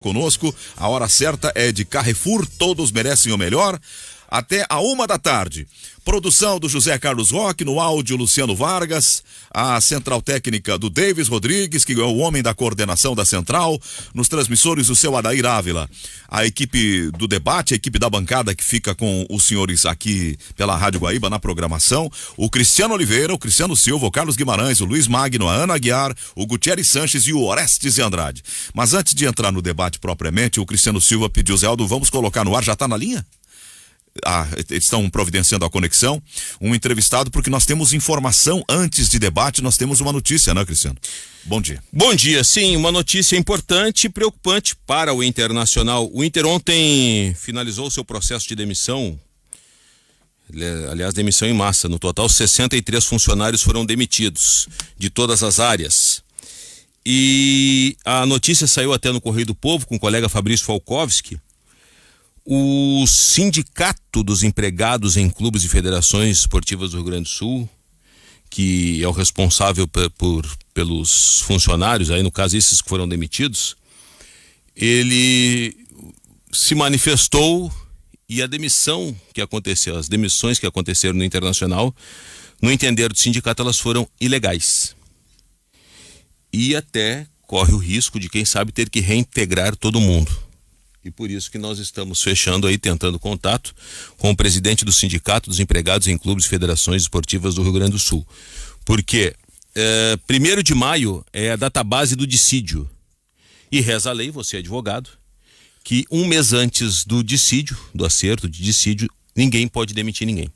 Conosco, a hora certa é de Carrefour, todos merecem o melhor, até a 13h. Produção do José Carlos Roque, no áudio Luciano Vargas, a central técnica do Davis Rodrigues, que é o homem da coordenação da central, nos transmissores o seu Adair Ávila, a equipe do debate, a equipe da bancada que fica com os senhores aqui pela Rádio Guaíba na programação, o Cristiano Oliveira, o Cristiano Silva, o Carlos Guimarães, o Luiz Magno, a Ana Aguiar, o Gutierrez Sanches e o Orestes de Andrade. Mas antes de entrar no debate propriamente, o Cristiano Silva pediu, Zé Aldo, vamos colocar no ar, já está na linha? Eles estão providenciando a conexão, um entrevistado, porque nós temos informação antes de debate, nós temos uma notícia, né, Cristiano? Bom dia. Bom dia, sim, uma notícia importante e preocupante para o Internacional. O Inter ontem finalizou o seu processo de demissão, aliás, demissão em massa. No total, 63 funcionários foram demitidos, de todas as áreas. E a notícia saiu até no Correio do Povo, com o colega Fabrício Falkowski. O Sindicato dos Empregados em Clubes e Federações Esportivas do Rio Grande do Sul, que é o responsável pelos funcionários, aí no caso esses que foram demitidos, ele se manifestou e a demissão que aconteceu, as demissões que aconteceram no Internacional, no entender do sindicato, elas foram ilegais. E até corre o risco de, quem sabe, ter que reintegrar todo mundo. E por isso que nós estamos fechando aí, tentando contato com o presidente do Sindicato dos Empregados em Clubes e Federações Esportivas do Rio Grande do Sul. Porque 1º de maio é a database do dissídio. E reza a lei, você é advogado, que um mês antes do dissídio, do acerto de dissídio, ninguém pode demitir ninguém.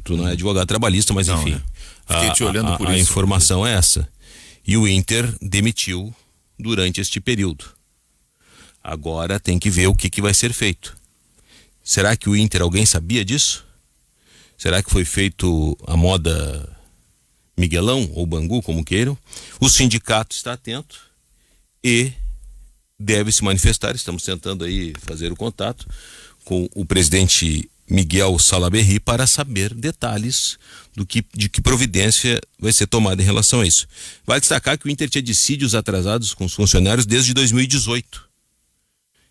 Tu não é advogado trabalhista, mas enfim. Não, né? Fiquei te olhando por isso. A informação é essa. E o Inter demitiu durante este período. Agora tem que ver o que vai ser feito. Será que o Inter, alguém sabia disso? Será que foi feito a moda Miguelão ou Bangu, como queiram? O sindicato está atento e deve se manifestar. Estamos tentando aí fazer o contato com o presidente Miguel Salaberry para saber detalhes de que providência vai ser tomada em relação a isso. Vale destacar que o Inter tinha dissídios atrasados com os funcionários desde 2018.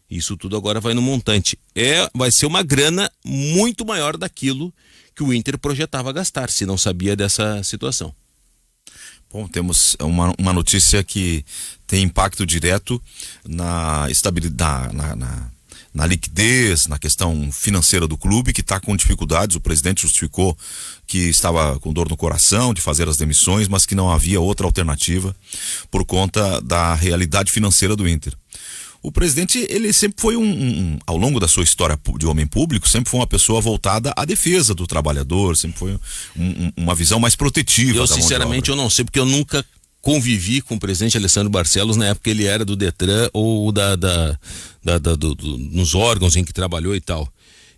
Isso tudo agora vai no montante. Vai ser uma grana muito maior daquilo que o Inter projetava gastar, se não sabia dessa situação. Bom, temos uma notícia que tem impacto direto na estabilidade, na liquidez, na questão financeira do clube, que está com dificuldades. O presidente justificou que estava com dor no coração de fazer as demissões, mas que não havia outra alternativa por conta da realidade financeira do Inter. O presidente, ele sempre foi ao longo da sua história de homem público, sempre foi uma pessoa voltada à defesa do trabalhador, sempre foi uma visão mais protetiva. Eu, sinceramente, eu não sei, porque eu nunca convivi com o presidente Alessandro Barcelos na época que ele era do Detran ou nos órgãos em que trabalhou e tal.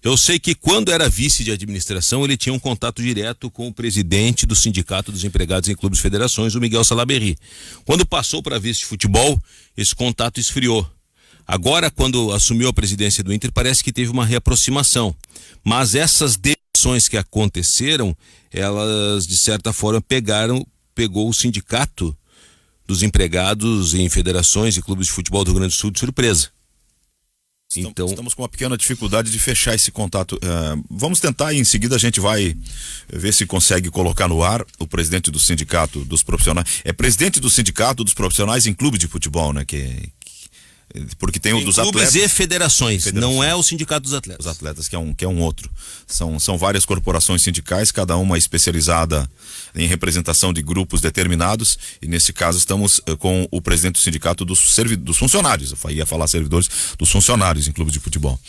Eu sei que quando era vice de administração, ele tinha um contato direto com o presidente do Sindicato dos Empregados em Clubes e Federações, o Miguel Salaberry. Quando passou para vice de futebol, esse contato esfriou. Agora, quando assumiu a presidência do Inter, parece que teve uma reaproximação. Mas essas demissões que aconteceram, elas, de certa forma, pegou o Sindicato dos Empregados em Federações e Clubes de Futebol do Rio Grande do Sul de surpresa. Então, estamos com uma pequena dificuldade de fechar esse contato. Vamos tentar e em seguida a gente vai ver se consegue colocar no ar o presidente do Sindicato dos Profissionais. É presidente do Sindicato dos Profissionais em Clube de Futebol, né? Porque tem o dos atletas. Clubes e federações, não é o Sindicato dos Atletas. Os atletas, que é um outro. São várias corporações sindicais, cada uma especializada em representação de grupos determinados, e nesse caso estamos com o presidente do Sindicato dos Funcionários, eu ia falar servidores, dos funcionários em clube de futebol.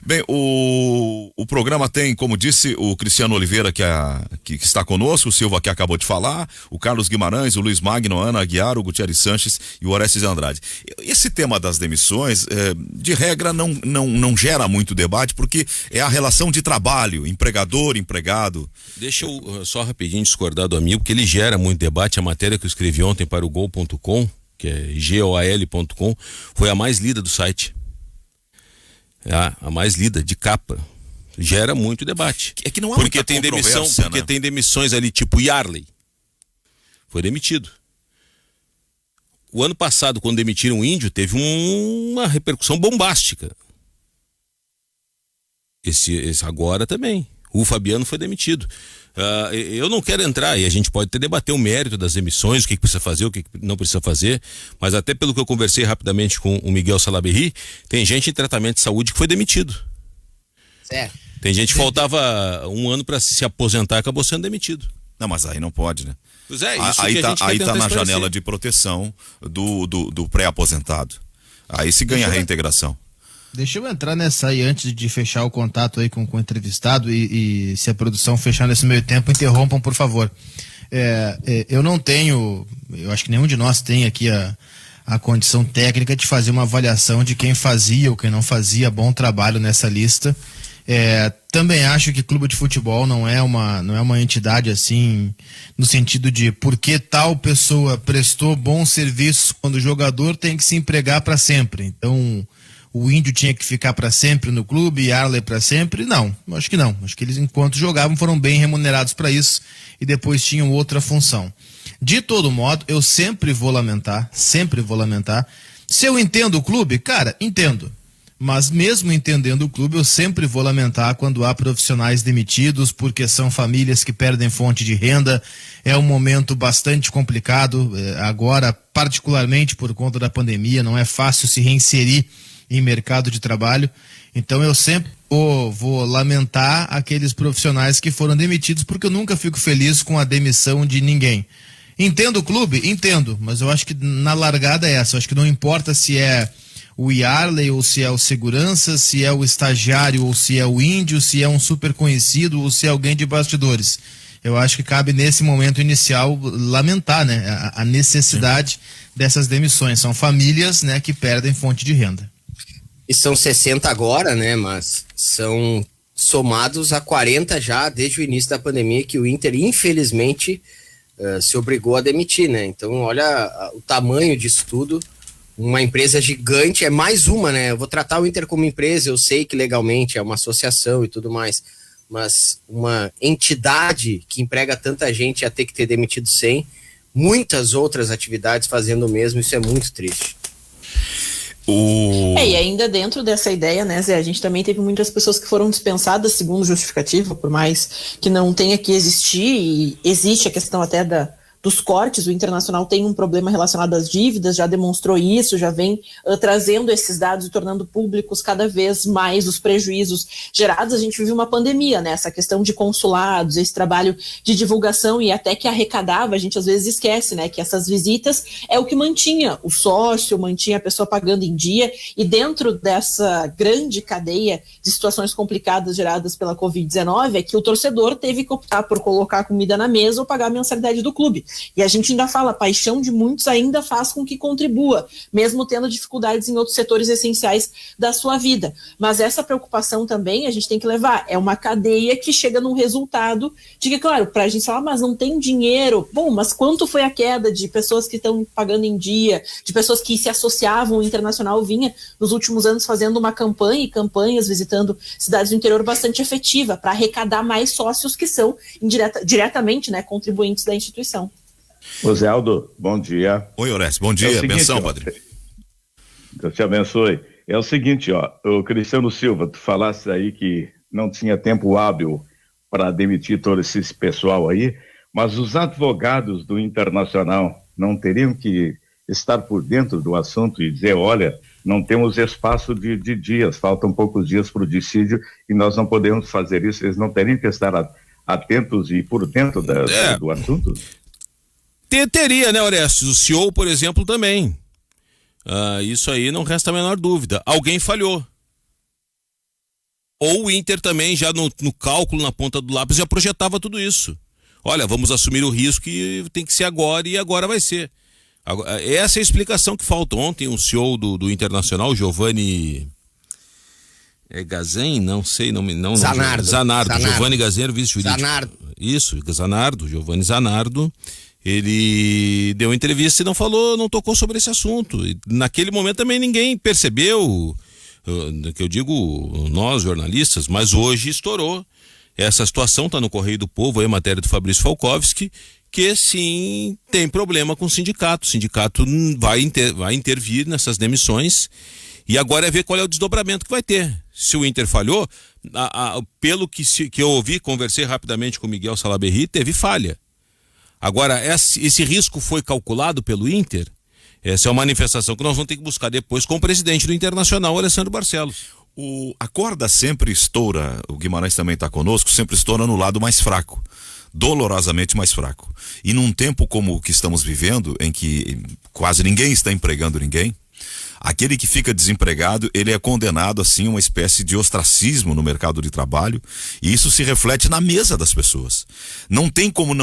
Bem, o programa tem, como disse, o Cristiano Oliveira, que está conosco, o Silva, que acabou de falar, o Carlos Guimarães, o Luiz Magno, a Ana Aguiar, o Gutierrez Sanches e o Orestes de Andrade. Esse tema das demissões, de regra, não gera muito debate, porque é a relação de trabalho, empregador, empregado. Deixa eu só rapidinho discordar do amigo, porque ele gera muito debate. A matéria que eu escrevi ontem para o Gol.com, que é goal.com, foi a mais lida do site. A mais lida, de capa. Gera muito debate. É que não há porque muita tem demissão, porque né? tem demissões ali, tipo Yarley. Foi demitido. o ano passado, quando demitiram o Índio, teve uma repercussão bombástica. Esse agora também. O Fabiano foi demitido. Eu não quero entrar, e a gente pode até debater o mérito das demissões, o que precisa fazer, o que não precisa fazer, mas até pelo que eu conversei rapidamente com o Miguel Salaberry, tem gente em tratamento de saúde que foi demitido. Certo. Tem gente que faltava um ano para se aposentar e acabou sendo demitido. Não, mas aí não pode, né? Pois é, isso aí que a gente aí quer tá tentar na esclarecer. janela de proteção do pré-aposentado. Aí se ganha a reintegração. Deixa eu entrar nessa aí antes de fechar o contato aí com o entrevistado e se a produção fechar nesse meio tempo, interrompam, por favor. Eu não tenho, eu acho que nenhum de nós tem aqui a condição técnica de fazer uma avaliação de quem fazia ou quem não fazia bom trabalho nessa lista. Também acho que clube de futebol não é uma entidade assim, no sentido de porque tal pessoa prestou bons serviços quando o jogador tem que se empregar para sempre. Então, o Índio tinha que ficar para sempre no clube e Arley para sempre? Não, acho que não. Acho que eles, enquanto jogavam, foram bem remunerados para isso e depois tinham outra função. De todo modo, eu sempre vou lamentar. Se eu entendo o clube, cara, entendo. Mas mesmo entendendo o clube, eu sempre vou lamentar quando há profissionais demitidos, porque são famílias que perdem fonte de renda. É um momento bastante complicado, agora, particularmente por conta da pandemia, não é fácil se reinserir em mercado de trabalho. Então eu sempre vou lamentar aqueles profissionais que foram demitidos, porque eu nunca fico feliz com a demissão de ninguém. Entendo o clube? Entendo, mas eu acho que na largada é essa. Eu acho que não importa se é o Yarley ou se é o segurança, se é o estagiário ou se é o Índio, se é um super conhecido ou se é alguém de bastidores. Eu acho que cabe nesse momento inicial lamentar, né, a necessidade dessas demissões. São famílias, né, que perdem fonte de renda. E são 60 agora, né, mas são somados a 40 já desde o início da pandemia que o Inter, infelizmente, se obrigou a demitir, né? Então, olha o tamanho disso tudo. Uma empresa gigante, é mais uma, né? Eu vou tratar o Inter como empresa, eu sei que legalmente é uma associação e tudo mais, mas uma entidade que emprega tanta gente a ter que ter demitido 100, muitas outras atividades fazendo o mesmo, isso é muito triste. E ainda dentro dessa ideia, né, Zé, a gente também teve muitas pessoas que foram dispensadas segundo justificativa, por mais que não tenha que existir, e existe a questão até dos cortes. O Internacional tem um problema relacionado às dívidas, já demonstrou isso, já vem trazendo esses dados e tornando públicos cada vez mais os prejuízos gerados. A gente vive uma pandemia, né? Essa questão de consulados, esse trabalho de divulgação e até que arrecadava, a gente às vezes esquece, né? Que essas visitas é o que mantinha o sócio, mantinha a pessoa pagando em dia, e dentro dessa grande cadeia de situações complicadas geradas pela Covid-19 é que o torcedor teve que optar por colocar comida na mesa ou pagar a mensalidade do clube. E a gente ainda fala, a paixão de muitos ainda faz com que contribua, mesmo tendo dificuldades em outros setores essenciais da sua vida. Mas essa preocupação também a gente tem que levar. É uma cadeia que chega num resultado de que, claro, pra gente falar, mas não tem dinheiro. Bom, mas quanto foi a queda de pessoas que estão pagando em dia, de pessoas que se associavam? O Internacional vinha nos últimos anos fazendo uma campanha e campanhas, visitando cidades do interior bastante efetiva, para arrecadar mais sócios que são diretamente, né, contribuintes da instituição. Ô Zé Aldo, bom dia. Oi, Orestes, bom dia, benção, padre. Deus te abençoe. É o seguinte, o Cristiano Silva, tu falaste aí que não tinha tempo hábil para demitir todo esse pessoal aí, mas os advogados do Internacional não teriam que estar por dentro do assunto e dizer, olha, não temos espaço de dias, faltam poucos dias para o dissídio e nós não podemos fazer isso. Eles não teriam que estar atentos e por dentro do assunto? Teria, né, Orestes? O CEO, por exemplo, também. Isso aí não resta a menor dúvida. Alguém falhou. Ou o Inter também, já no cálculo, na ponta do lápis, já projetava tudo isso. Olha, vamos assumir o risco e tem que ser agora, e agora vai ser. Essa é a explicação que falta. Ontem, o CEO do Internacional, Giovanni Gazin, não sei, não Zanardo. Giovanni Gazin, vice-jurídico. Zanardo. Isso, Giovanni Zanardo. Ele deu entrevista e não tocou sobre esse assunto. E naquele momento também ninguém percebeu, que eu digo nós jornalistas, mas hoje estourou. Essa situação está no Correio do Povo, aí a matéria do Fabrício Falkowski, porque sim, tem problema com o sindicato. O sindicato vai intervir nessas demissões e agora é ver qual é o desdobramento que vai ter. Se o Inter falhou, pelo que eu ouvi, conversei rapidamente com o Miguel Salaberry, teve falha. Agora, esse risco foi calculado pelo Inter? Essa é uma manifestação que nós vamos ter que buscar depois com o presidente do Internacional, Alessandro Barcelos. A corda sempre estoura, o Guimarães também está conosco, sempre estoura no lado mais fraco, dolorosamente mais fraco. E num tempo como o que estamos vivendo, em que quase ninguém está empregando ninguém, aquele que fica desempregado, ele é condenado assim a uma espécie de ostracismo no mercado de trabalho, e isso se reflete na mesa das pessoas. Não tem como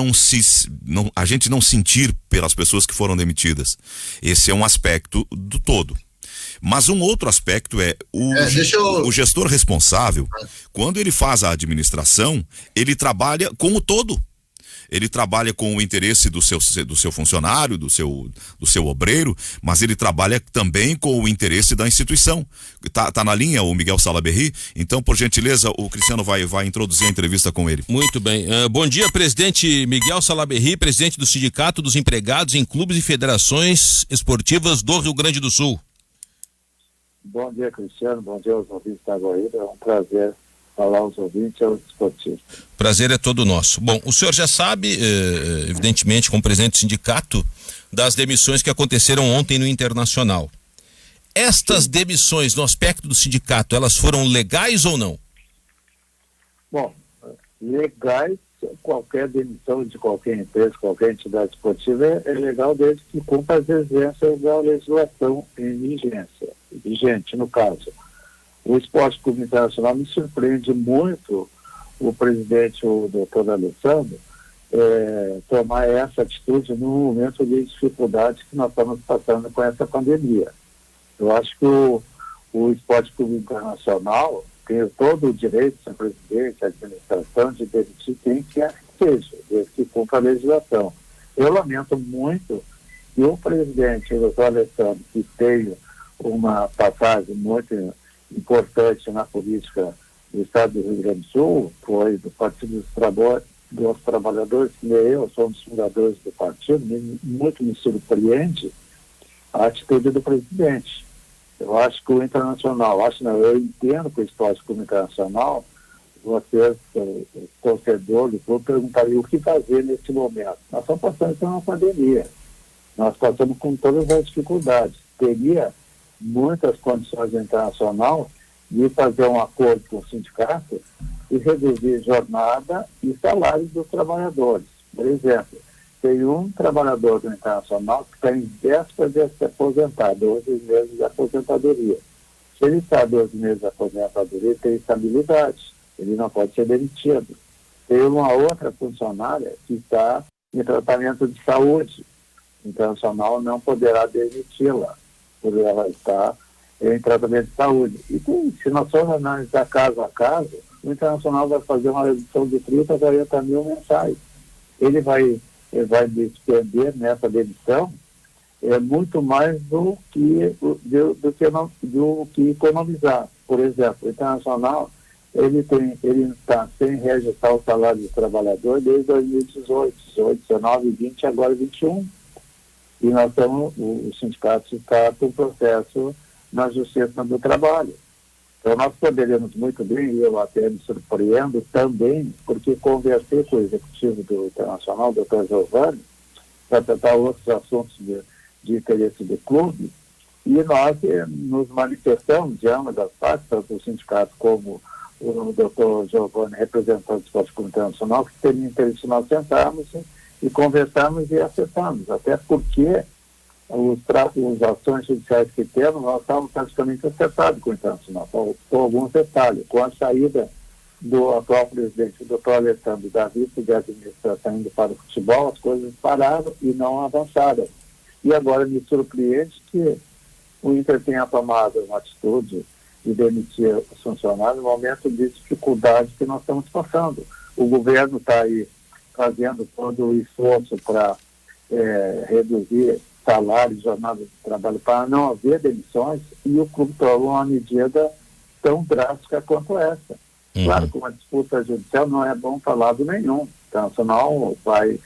a gente não sentir pelas pessoas que foram demitidas. Esse é um aspecto do todo. Mas um outro aspecto é o gestor responsável, quando ele faz a administração, ele trabalha com o todo. Ele trabalha com o interesse do seu funcionário, do seu obreiro, mas ele trabalha também com o interesse da instituição. Tá na linha o Miguel Salaberry? Então, por gentileza, o Cristiano vai introduzir a entrevista com ele. Muito bem. Bom dia, presidente Miguel Salaberry, presidente do Sindicato dos Empregados em Clubes e Federações Esportivas do Rio Grande do Sul. Bom dia, Cristiano. Bom dia aos ouvintes da Guaíba. É um prazer falar aos ouvintes e aos esportistas. Prazer é todo nosso. Bom, o senhor já sabe, evidentemente, como presidente do sindicato, das demissões que aconteceram ontem no Internacional. Estas demissões, no aspecto do sindicato, elas foram legais ou não? Bom, legais, qualquer demissão de qualquer empresa, qualquer entidade esportiva é legal desde que cumpra as exigências da legislação em vigente, no caso. O Esporte Clube Internacional me surpreende muito o presidente, o doutor Alessandro, tomar essa atitude no momento de dificuldade que nós estamos passando com essa pandemia. Eu acho que o Esporte Clube Internacional tem todo o direito, ser presidente, a administração, de demitir quem quer que seja, desde que cumpra a legislação. Eu lamento muito que o presidente, o doutor Alessandro, que tem uma passagem muito importante na política do Estado do Rio Grande do Sul, foi do Partido dos Trabalhadores, que eu sou um dos fundadores do partido, muito me surpreende a atitude do presidente. Eu acho que o Internacional, eu entendo que o Esporte Clube Internacional, vocês, torcedores do clube, perguntariam o que fazer nesse momento. Nós estamos passando por uma pandemia, nós passamos com todas as dificuldades. Teria muitas condições do Internacional de fazer um acordo com o sindicato e reduzir jornada e salários dos trabalhadores. Por exemplo, tem um trabalhador do Internacional que está em véspera de se aposentar, 12 meses de aposentadoria. Se ele está 12 meses de aposentadoria, ele tem estabilidade, ele não pode ser demitido. Tem uma outra funcionária que está em tratamento de saúde. O Internacional não poderá demiti-la, por ela estar em tratamento de saúde. E se nós formos analisar caso a caso, o Internacional vai fazer uma redução de 30 a 40 mil mensais. Ele vai despender nessa demissão muito mais do que economizar. Por exemplo, o Internacional ele está sem reajustar o salário do trabalhador desde 2018, 18, 19, 20, agora 21. E nós estamos, o sindicato está com o processo na Justiça do Trabalho. Então nós poderíamos muito bem, e eu até me surpreendo também, porque conversei com o executivo do Internacional, o Dr. Giovanni, para tratar outros assuntos de interesse do clube, e nós nos manifestamos de ambas as partes, tanto o sindicato como o Dr. Giovanni, representante do Esporte Clube Internacional, que teria interesse nós sentarmos e conversarmos e acertarmos, até porque as ações judiciais que temos, nós estávamos praticamente acertados com o Internacional, com alguns detalhes. Com a saída do atual presidente, o Dr. Alessandro, da vice de administração indo para o futebol, as coisas pararam e não avançaram. E agora me surpreende que o Inter tenha tomado uma atitude de demitir os funcionários no momento de dificuldade que nós estamos passando. O governo está aí fazendo todo o esforço para reduzir salário e jornada de trabalho para não haver demissões, e o clube tomou uma medida tão drástica quanto essa. Claro que uma disputa judicial não é bom para lado nenhum. O Internacional vai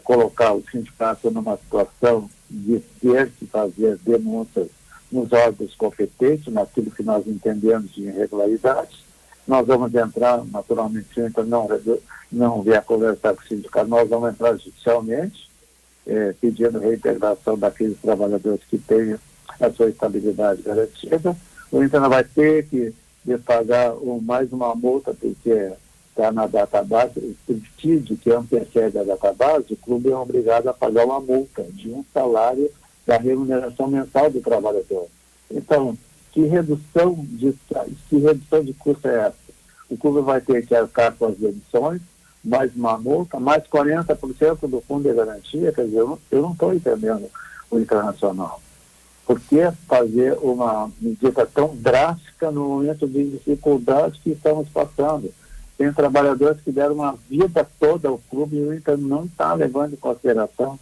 colocar o sindicato numa situação de ter que fazer denúncias nos órgãos competentes, naquilo que nós entendemos de irregularidades. Nós vamos entrar, naturalmente, se não vier conversar com o sindicato, nós vamos entrar judicialmente, pedindo reintegração daqueles trabalhadores que têm a sua estabilidade garantida. O Inter vai ter que pagar mais uma multa, porque está na database, o subsídio que antecede a database, o clube é obrigado a pagar uma multa de um salário da remuneração mensal do trabalhador. Então, que redução de custo é essa? O clube vai ter que arcar com as demissões, mais uma multa, mais 40% do fundo de garantia. Quer dizer, eu não estou entendendo o Internacional. Por que fazer uma medida tão drástica no momento de dificuldade que estamos passando? Tem trabalhadores que deram uma vida toda ao clube e o Inter não está levando em consideração.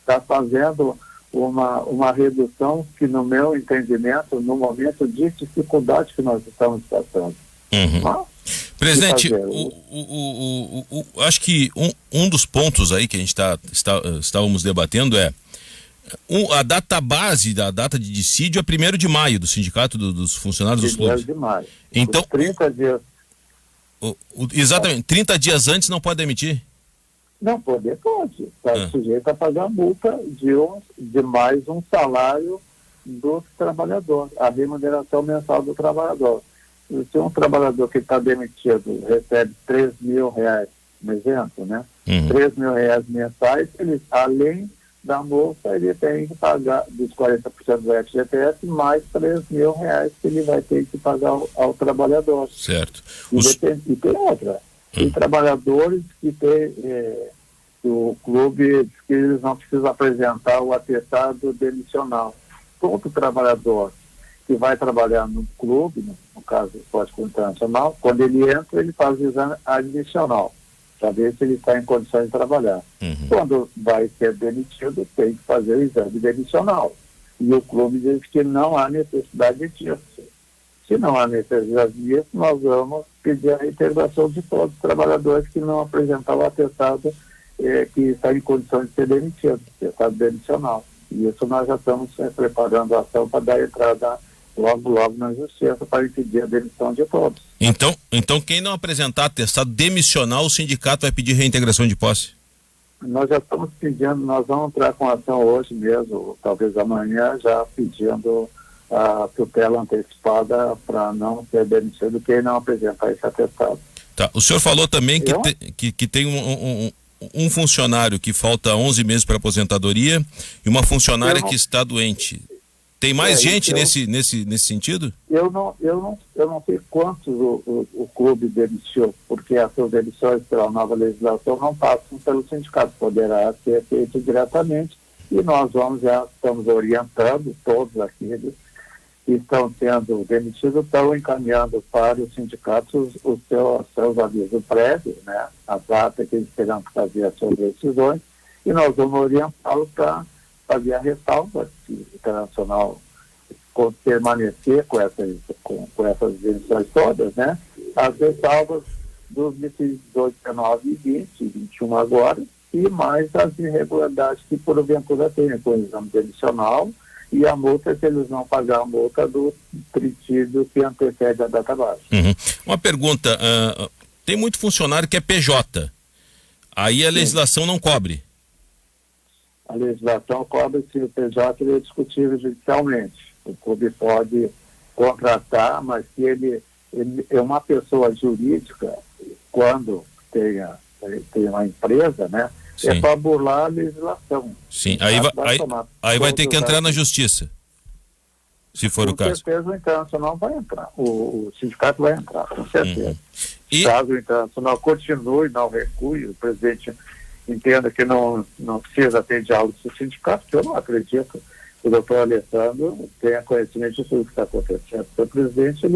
Está fazendo uma redução que, no meu entendimento, no momento de dificuldade que nós estamos passando. Presidente, acho que um dos pontos aí que a gente estávamos debatendo é a data base da data de dissídio é 1º de maio do Sindicato dos Funcionários dos Clubes. 1º de maio. Então, 30 dias. Exatamente, 30 dias antes não pode demitir? Não, pode. Está sujeito a pagar a multa de mais um salário do trabalhador, a remuneração mensal do trabalhador. Se um trabalhador que está demitido recebe R$3.000, um exemplo, né? R$3.000 mensais, ele, além da multa, ele tem que pagar dos 40% do FGTS mais R$3.000 que ele vai ter que pagar ao trabalhador. Certo. E tem outra. Tem trabalhadores que o clube diz que eles não precisam apresentar o atestado demissional. Todo trabalhador que vai trabalhar no clube, no caso do Esporte Clube Internacional, quando ele entra, ele faz o exame admissional, para ver se ele está em condições de trabalhar. Quando vai ser demitido, tem que fazer o exame demissional. E o clube diz que não há necessidade disso. Se não há necessidade disso, nós vamos pedir a reintegração de todos os trabalhadores que não apresentaram o atestado que está em condições de ser demitido, atestado demissional. E isso nós já estamos preparando a ação para dar entrada logo na justiça para impedir a demissão de todos. Então quem não apresentar atestado demissional, o sindicato vai pedir reintegração de posse? Nós já estamos pedindo, nós vamos entrar com ação hoje mesmo, talvez amanhã, já pedindo a tutela antecipada para não ser demitido quem não apresentar esse atestado. Tá. O senhor falou também que tem um funcionário que falta 11 meses para aposentadoria e uma funcionária que está doente. Tem mais gente nesse sentido? Eu não sei quantos o clube demitiu, porque essas demissões pela nova legislação não passam pelo sindicato, poderá ser feito diretamente, e nós estamos orientando todos aqueles que estão sendo demitidos, estão encaminhando para os sindicatos os seus avisos prévios, né, a data que eles terão que fazer as suas decisões, e nós vamos orientá-los para fazer a ressalva se o Internacional permanecer com essas demissões todas, né, as ressalvas dos meses 18, 19 e 20, 21 agora, e mais as irregularidades que porventura tem com o exame demissional, e a multa, se eles não pagar a multa do tritídio que antecede a data baixa. Uma pergunta, tem muito funcionário que é PJ, aí a legislação não cobre? A legislação cobre se o PJ é discutível judicialmente. O clube pode contratar, mas se ele é uma pessoa jurídica, quando tem uma empresa, né? Sim. É para burlar a legislação. Sim, aí vai ter que entrar na justiça, se for o caso. Com certeza o Internacional vai entrar, o sindicato vai entrar, com certeza. Caso o Internacional continue, não recue, o presidente entenda que não precisa ter diálogo com o sindicato, porque eu não acredito que o doutor Alessandro tenha conhecimento de tudo que está acontecendo. O presidente,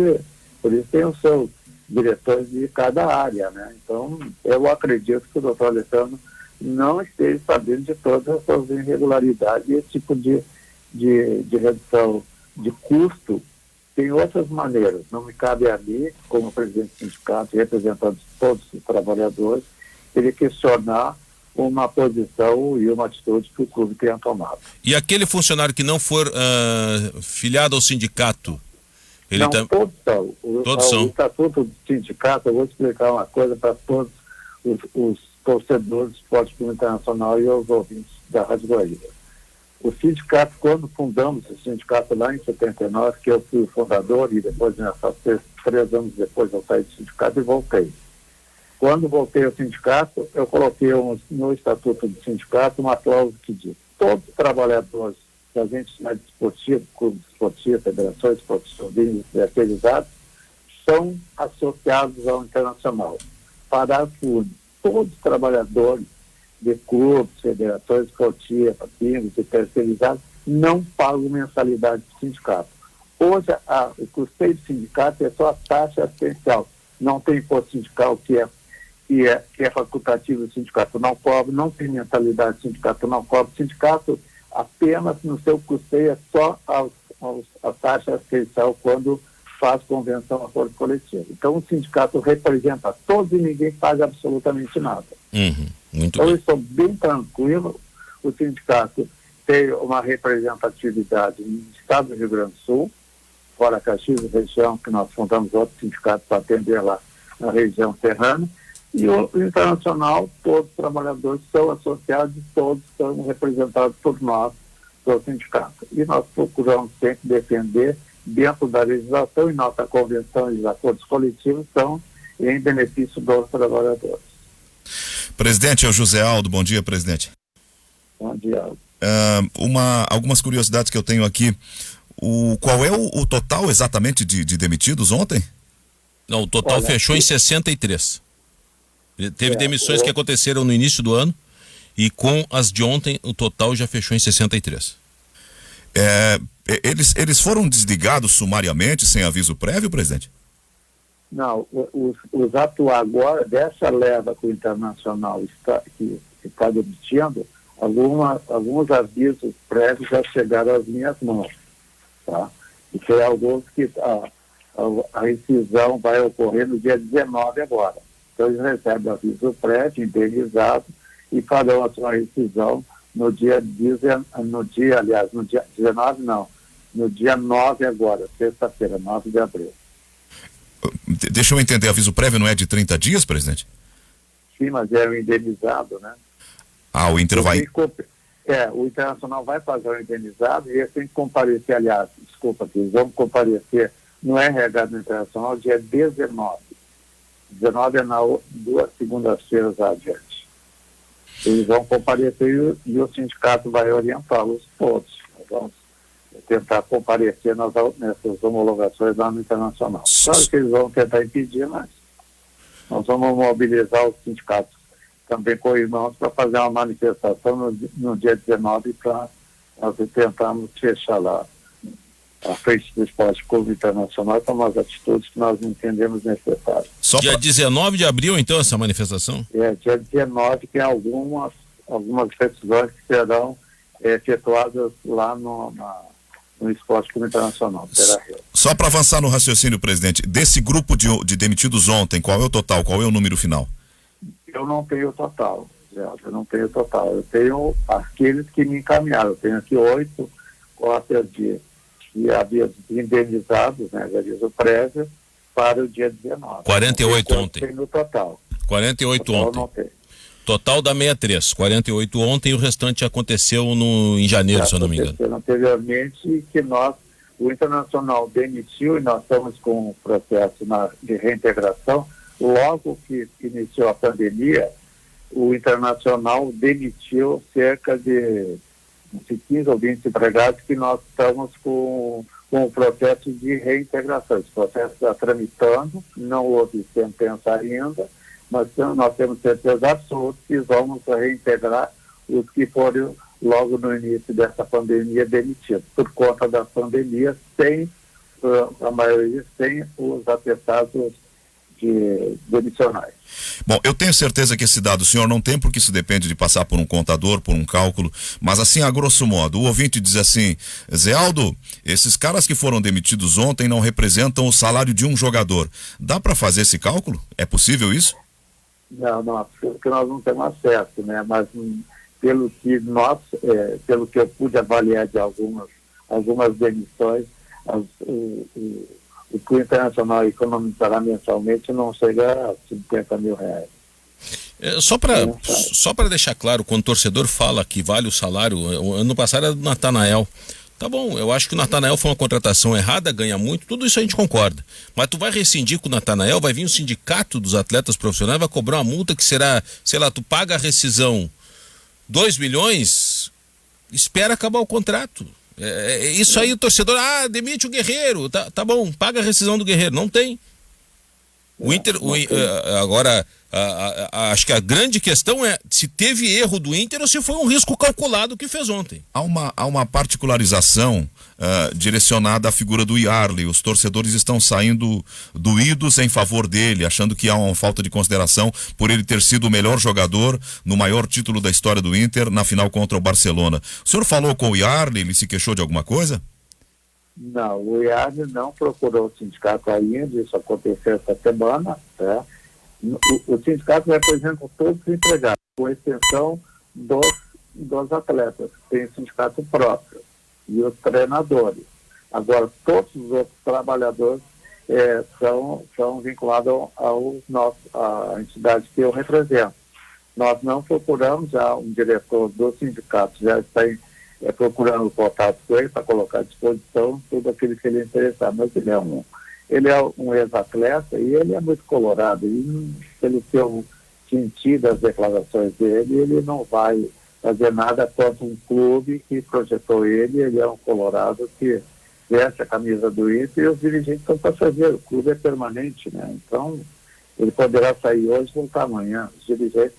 por isso tem os seus diretores de cada área, né? Então, eu acredito que o doutor Alessandro não esteja sabendo de todas essas irregularidades e esse tipo de redução de custo. Tem outras maneiras. Não me cabe a mim, como presidente do sindicato, representando todos os trabalhadores, ele questionar uma posição e uma atitude que o clube tenha tomado. E aquele funcionário que não for filiado ao sindicato, ele não, todos são. Todos são. O estatuto do sindicato, eu vou explicar uma coisa para todos os torcedores do Esporte Clube Internacional e os ouvintes da Rádio Guaíba. O sindicato, quando fundamos o sindicato lá em 79, que eu fui o fundador e depois, 3 anos depois, eu saí do sindicato e voltei. Quando voltei ao sindicato, eu coloquei no estatuto do sindicato uma cláusula que diz: todos os trabalhadores das entidades esportivas, clubes esportivos, federações esportivas terceirizadas, são associados ao Internacional. Parágrafo único: todos os trabalhadores de clubes, federações esportivas, pingos e terceirizados não pagam mensalidade do sindicato. Hoje, o custeio do sindicato é só a taxa assistencial. Não tem imposto sindical que é facultativo do sindicato, não cobra, não tem mensalidade do sindicato, não cobra. O sindicato apenas no seu custeio é só a taxa assistencial quando faz convenção, acordo coletivo. Então o sindicato representa todos e ninguém paga absolutamente nada. Muito então bem. Eu estou bem tranquilo. O sindicato tem uma representatividade no estado do Rio Grande do Sul, fora Caxias e região, que nós fundamos outro sindicato para atender lá na região serrana. E o Internacional, todos os trabalhadores são associados e todos são representados por nós, do sindicato. E nós procuramos sempre defender dentro da legislação, e nossa convenção e os acordos coletivos são em benefício dos trabalhadores. Presidente, é o José Aldo. Bom dia, presidente. Bom dia. Algumas curiosidades que eu tenho aqui. Qual é o total exatamente de demitidos ontem? Não, o total fechou em 63. Teve demissões que aconteceram no início do ano e com as de ontem o total já fechou em 63. Eles foram desligados sumariamente, sem aviso prévio, presidente? Não, os atuais agora, dessa leva que o Internacional está demitindo, alguns avisos prévios já chegaram às minhas mãos, tá? E tem alguns que a rescisão vai ocorrer no dia 19 agora. Então eles recebem o aviso prévio, indenizado, e farão a sua rescisão no dia 19 não, no dia 9 agora, sexta-feira, 9 de abril. Deixa eu entender, aviso prévio não é de 30 dias, presidente? Sim, mas é o indenizado, né? O Inter vai... o Internacional vai fazer o indenizado e eles têm que comparecer, eles vão comparecer no RH do Internacional dia 19. 19 é na 2 segundas-feiras adiante. Eles vão comparecer e o sindicato vai orientá-los todos. Nós vamos tentar comparecer nessas homologações lá no Internacional. Claro que eles vão tentar impedir, mas nós vamos mobilizar os sindicatos também com irmãos para fazer uma manifestação no dia 19 para nós tentarmos fechar lá a frente do Esporte Clube Internacional com as atitudes que nós entendemos necessárias. Dia 19 de abril, então, essa manifestação? Dia 19 tem algumas decisões que serão efetuadas lá no Esporte Clube Internacional. Só para avançar no raciocínio, presidente, desse grupo de demitidos ontem, qual é o total? Qual é o número final? Eu não tenho o total, eu não tenho o total. Eu tenho aqueles que me encaminharam. Eu tenho aqui 8 cópias que havia indenizados, né, de aviso prévio, para o dia 19. 48 ontem. Tem no total. 48 ontem. Total da 63. 48 ontem e o restante aconteceu em janeiro, se eu não me engano. Anteriormente, que o Internacional demitiu e nós estamos com um processo de reintegração. Logo que iniciou a pandemia, o Internacional demitiu cerca de 15 ou 20 empregados que nós estamos com o processo de reintegração. Esse processo está tramitando, não houve sentença ainda, mas nós temos certeza absoluta que vamos reintegrar os que foram logo no início dessa pandemia demitidos. Por conta da pandemia, a maioria sem os atestados demissionais. Bom, eu tenho certeza que esse dado o senhor não tem, porque isso depende de passar por um contador, por um cálculo, mas assim, a grosso modo, o ouvinte diz assim: Zé Aldo, esses caras que foram demitidos ontem não representam o salário de um jogador. Dá para fazer esse cálculo? É possível isso? Não, porque nós não temos acesso, né? Mas pelo que pelo que eu pude avaliar de algumas demissões, o que o Internacional economizará mensalmente não chega a 50 mil reais. Só para deixar claro, quando o torcedor fala que vale o salário, ano passado era do Natanael. Tá bom, eu acho que o Natanael foi uma contratação errada, ganha muito, tudo isso a gente concorda. Mas tu vai rescindir com o Natanael, vai vir o sindicato dos atletas profissionais, vai cobrar uma multa que será, sei lá, tu paga a rescisão 2 milhões, espera acabar o contrato. Isso aí o torcedor, demite o Guerreiro, tá bom, paga a rescisão do Guerreiro, não tem. O Inter, agora, acho que a grande questão é se teve erro do Inter ou se foi um risco calculado que fez ontem. Há uma particularização direcionada à figura do Yarley. Os torcedores estão saindo doídos em favor dele, achando que há uma falta de consideração por ele ter sido o melhor jogador no maior título da história do Inter na final contra o Barcelona. O senhor falou com o Yarley, ele se queixou de alguma coisa? Não, o Yarley não procurou o sindicato ainda, isso aconteceu essa semana, né? O sindicato representa todos os empregados, com exceção dos atletas, que tem sindicato próprio, e os treinadores. Agora, todos os outros trabalhadores são vinculados à entidade que eu represento. Nós não procuramos, já um diretor do sindicato já está procurando o contato com ele para colocar à disposição tudo aquilo que ele interessar, mas ele é um ex-atleta e ele é muito colorado, e pelo que eu senti das declarações dele, ele não vai fazer nada contra um clube que projetou ele é um colorado que veste a camisa do Inter e os dirigentes são passageiros, o clube é permanente, né? Então, ele poderá sair hoje e voltar amanhã, os dirigentes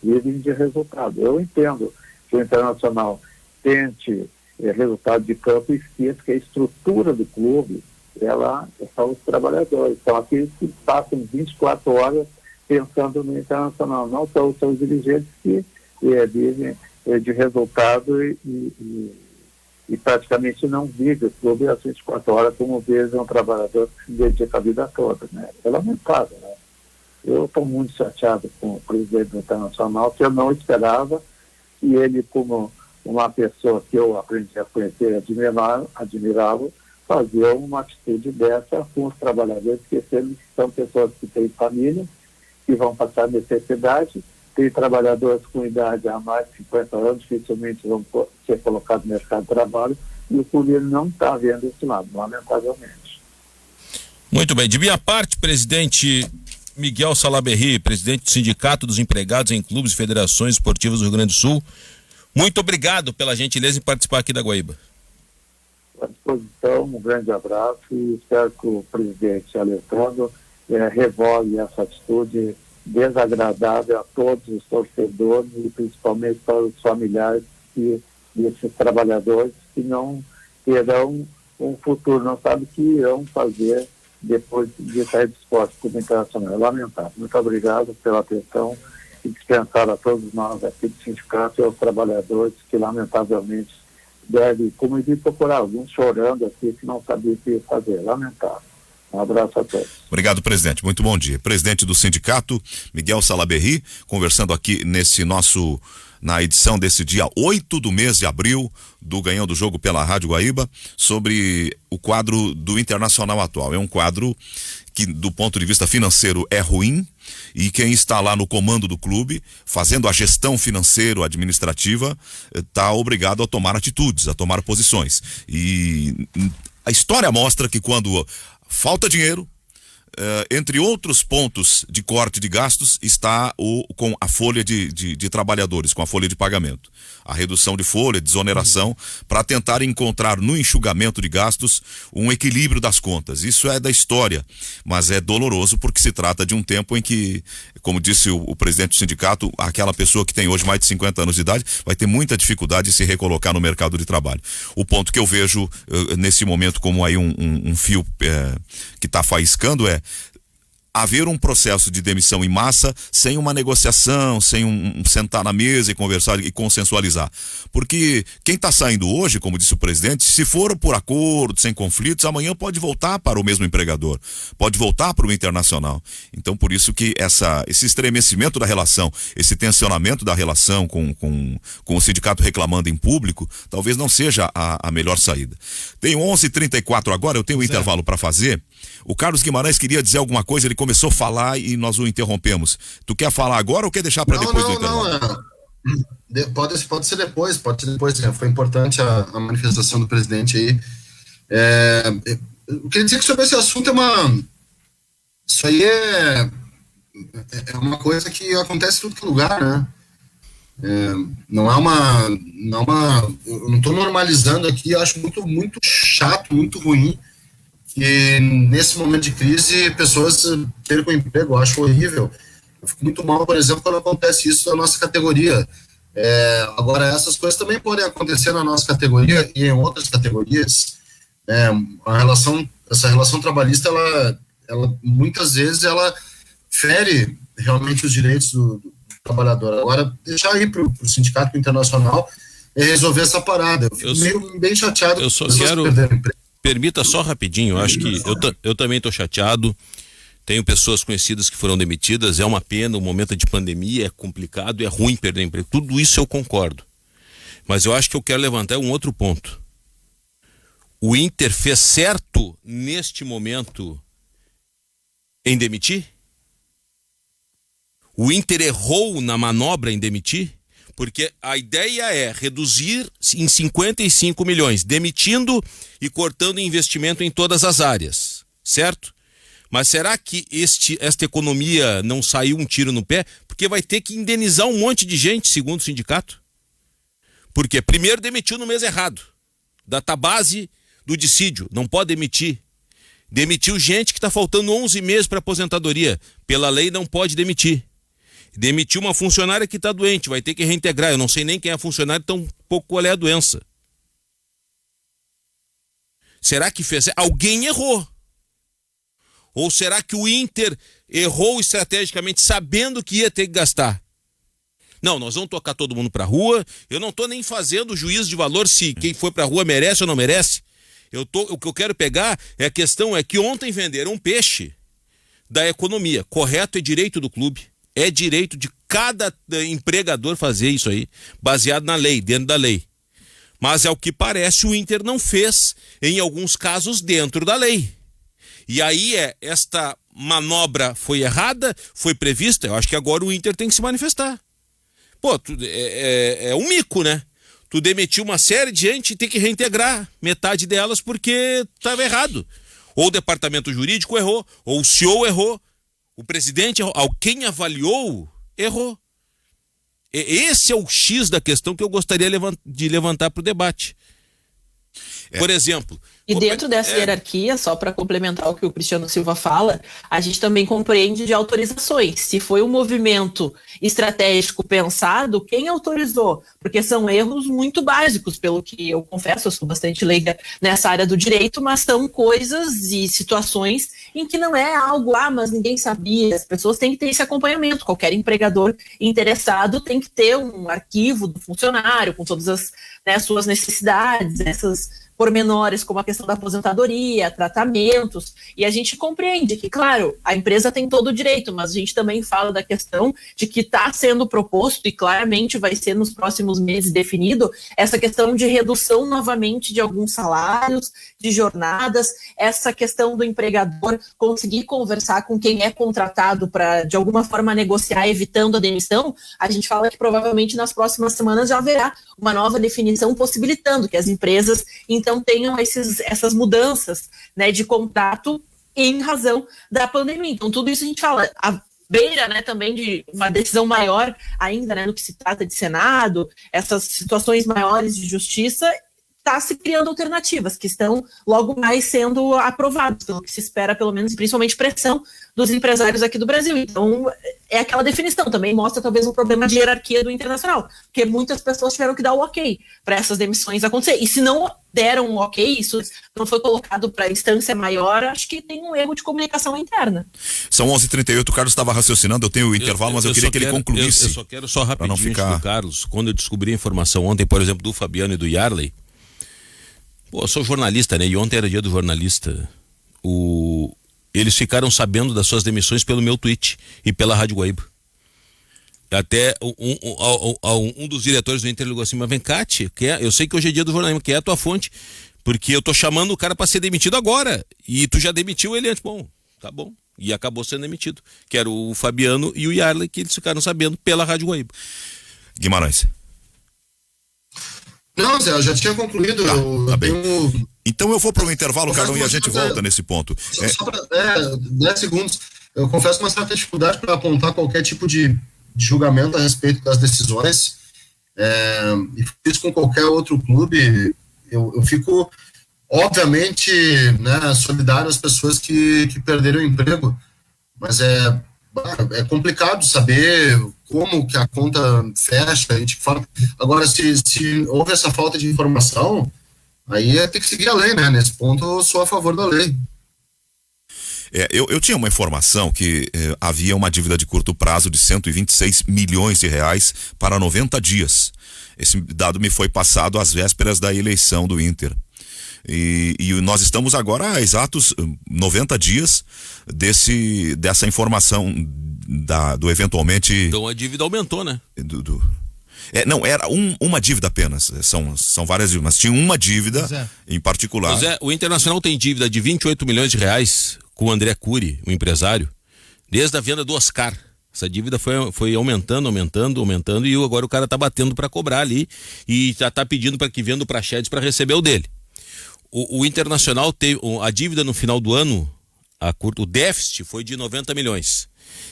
vivem de resultado. Eu entendo que o Internacional tente resultado de campo e esqueça que a estrutura do clube são os trabalhadores, são aqueles que passam 24 horas pensando no Internacional, não são os seus dirigentes que vivem de resultado e praticamente não vivem o clube às 24 horas como vive um trabalhador que se dedica a vida toda, né? É lamentável, né? Eu estou muito chateado com o presidente do Internacional, que eu não esperava, e ele, como uma pessoa que eu aprendi a conhecer e admirá-lo, fazer uma atitude dessa com os trabalhadores, que são pessoas que têm família, que vão passar necessidade, tem trabalhadores com idade há mais de 50 anos, dificilmente vão ser colocados no mercado de trabalho, e o clube não está vendo esse lado, lamentavelmente. Muito bem, de minha parte, presidente Miguel Salaberry, presidente do Sindicato dos Empregados em Clubes e Federações Esportivas do Rio Grande do Sul, muito obrigado pela gentileza em participar aqui da Guaíba. À disposição, um grande abraço e espero que o presidente Alessandro revogue essa atitude desagradável a todos os torcedores e principalmente para os familiares desses trabalhadores que não terão um futuro, não sabem o que irão fazer depois de sair do esporte como internacional. É lamentável. Muito obrigado pela atenção e dispensar a todos nós aqui do sindicato e aos trabalhadores que lamentavelmente devem, como eu vi, procurar alguns chorando aqui que não sabiam o que fazer. Lamentável. Um abraço a todos. Obrigado, presidente. Muito bom dia. Presidente do sindicato, Miguel Salaberry, conversando aqui na edição desse dia 8 do mês de abril do Ganhão do Jogo pela Rádio Guaíba, sobre o quadro do Internacional atual. É um quadro que, do ponto de vista financeiro, é ruim, e quem está lá no comando do clube, fazendo a gestão financeiro-administrativa, está obrigado a tomar atitudes, a tomar posições. E a história mostra que quando falta dinheiro, entre outros pontos de corte de gastos, está com a folha de trabalhadores, com a folha de pagamento. A redução de folha, desoneração, para tentar encontrar no enxugamento de gastos um equilíbrio das contas. Isso é da história, mas é doloroso porque se trata de um tempo em que, como disse o presidente do sindicato, aquela pessoa que tem hoje mais de 50 anos de idade vai ter muita dificuldade de se recolocar no mercado de trabalho. O ponto que eu vejo nesse momento como aí um fio que está faiscando haver um processo de demissão em massa sem uma negociação, sem um sentar na mesa e conversar e consensualizar. Porque quem está saindo hoje, como disse o presidente, se for por acordo, sem conflitos, amanhã pode voltar para o mesmo empregador, pode voltar para o Internacional. Então, por isso que esse estremecimento da relação, esse tensionamento da relação com o sindicato reclamando em público, talvez não seja a melhor saída. Tem 11h34 agora, eu tenho um intervalo para fazer. O Carlos Guimarães queria dizer alguma coisa, ele começou a falar e nós o interrompemos. Tu quer falar agora ou quer deixar para depois do intervalo? Pode ser depois. Foi importante a manifestação do presidente aí. Eu queria dizer que sobre esse assunto isso aí é uma coisa que acontece em todo lugar, né? Eu não estou normalizando aqui, eu acho muito, muito chato, muito ruim que nesse momento de crise pessoas percam o emprego. Eu acho horrível. Eu fico muito mal, por exemplo, quando acontece isso na nossa categoria. Agora, essas coisas também podem acontecer na nossa categoria e em outras categorias. Essa relação trabalhista, ela muitas vezes ela fere realmente os direitos do trabalhador. Agora, deixar aí para o Sindicato Internacional resolver essa parada. Eu fico bem chateado. Eu só quero... Permita só rapidinho, eu acho que eu também estou chateado. Tenho pessoas conhecidas que foram demitidas, é uma pena, o momento de pandemia é complicado, é ruim perder emprego. Tudo isso eu concordo. Mas eu acho que eu quero levantar um outro ponto. O Inter fez certo neste momento em demitir? O Inter errou na manobra em demitir? Porque a ideia é reduzir em 55 milhões, demitindo e cortando investimento em todas as áreas, certo? Mas será que esta economia não saiu um tiro no pé? Porque vai ter que indenizar um monte de gente, segundo o sindicato. Porque primeiro demitiu no mês errado, database do dissídio, não pode demitir. Demitiu gente que está faltando 11 meses para aposentadoria, pela lei não pode demitir. Demitiu uma funcionária que está doente, vai ter que reintegrar. Eu não sei nem quem é a funcionária, tão pouco qual é a doença. Será que fez? Alguém errou. Ou será que o Inter errou estrategicamente, sabendo que ia ter que gastar? Não, nós vamos tocar todo mundo para a rua. Eu não estou nem fazendo juízo de valor se quem foi para a rua merece ou não merece. O que eu quero pegar é a questão é que ontem venderam um peixe da economia. Correto, é direito do clube. É direito de cada empregador fazer isso aí, baseado na lei, dentro da lei. Mas ao que parece o Inter não fez, em alguns casos, dentro da lei. E aí esta manobra foi errada, foi prevista, eu acho que agora o Inter tem que se manifestar. Pô, é um mico, né? Tu demitiu uma série de gente e tem que reintegrar metade delas porque estava errado. Ou o departamento jurídico errou, ou o CEO errou. O presidente errou, quem avaliou, errou. Esse é o X da questão que eu gostaria de levantar para o debate. Por exemplo... E dentro dessa hierarquia, só para complementar o que o Cristiano Silva fala, a gente também compreende de autorizações. Se foi um movimento estratégico pensado, quem autorizou? Porque são erros muito básicos, pelo que eu confesso, eu sou bastante leiga nessa área do direito, mas são coisas e situações em que não é algo, mas ninguém sabia. As pessoas têm que ter esse acompanhamento. Qualquer empregador interessado tem que ter um arquivo do funcionário com todas as suas necessidades, essas pormenores como a questão da aposentadoria, tratamentos, e a gente compreende que, claro, a empresa tem todo o direito, mas a gente também fala da questão de que está sendo proposto e claramente vai ser nos próximos meses definido essa questão de redução novamente de alguns salários, de jornadas, essa questão do empregador conseguir conversar com quem é contratado para, de alguma forma, negociar, evitando a demissão. A gente fala que provavelmente nas próximas semanas já haverá uma nova definição possibilitando que as empresas, então, tenham essas mudanças, né, de contrato em razão da pandemia. Então, tudo isso a gente fala, a beira, né, também de uma decisão maior ainda, né, no que se trata de Senado, essas situações maiores de justiça, está se criando alternativas que estão logo mais sendo aprovadas, pelo que se espera, pelo menos, principalmente pressão dos empresários aqui do Brasil. Então, é aquela definição, também mostra talvez um problema de hierarquia do Internacional, porque muitas pessoas tiveram que dar o ok para essas demissões acontecer. E se não deram um ok, isso não foi colocado para a instância maior, acho que tem um erro de comunicação interna. São 11h38, o Carlos estava raciocinando, eu tenho o intervalo, mas eu queria que ele concluísse. Eu só quero só rapidinho ficar... do Carlos, quando eu descobri a informação ontem, por exemplo, do Fabiano e do Yarley. Pô, eu sou jornalista, né? E ontem era dia do jornalista. Eles ficaram sabendo das suas demissões pelo meu tweet e pela Rádio Guaíba. Até um dos diretores do Inter ligou assim, mas vem cá, eu sei que hoje é dia do jornalismo, que é a tua fonte, porque eu tô chamando o cara para ser demitido agora, e tu já demitiu ele antes. Bom, tá bom. E acabou sendo demitido. Que era o Fabiano e o Yarley, que eles ficaram sabendo pela Rádio Guaíba. Guimarães. Não, Zé, eu já tinha concluído. Tá bem. Então eu vou para o intervalo, Carlão, e a gente volta nesse ponto. Só para 10 segundos. Eu confesso uma certa dificuldade para apontar qualquer tipo de julgamento a respeito das decisões. E fiz com qualquer outro clube. Eu fico, obviamente, né, solidário às pessoas que perderam o emprego. Mas é complicado saber como que a conta fecha. A gente fala. Agora, se houve essa falta de informação, aí tem que seguir a lei, né? Nesse ponto, eu sou a favor da lei. Eu tinha uma informação que havia uma dívida de curto prazo de 126 milhões de reais para 90 dias. Esse dado me foi passado às vésperas da eleição do Inter. E nós estamos agora a exatos 90 dias dessa informação do eventualmente... Então a dívida aumentou, né? Não, era uma dívida apenas. São várias dívidas, mas tinha uma dívida em particular. Zé, o Internacional tem dívida de 28 milhões de reais com o André Cury, o empresário, desde a venda do Oscar. Essa dívida foi aumentando, e agora o cara tá batendo para cobrar ali e já tá pedindo para que venda o Praxedes para receber o dele. O Internacional teve a dívida no final do ano, o déficit foi de 90 milhões.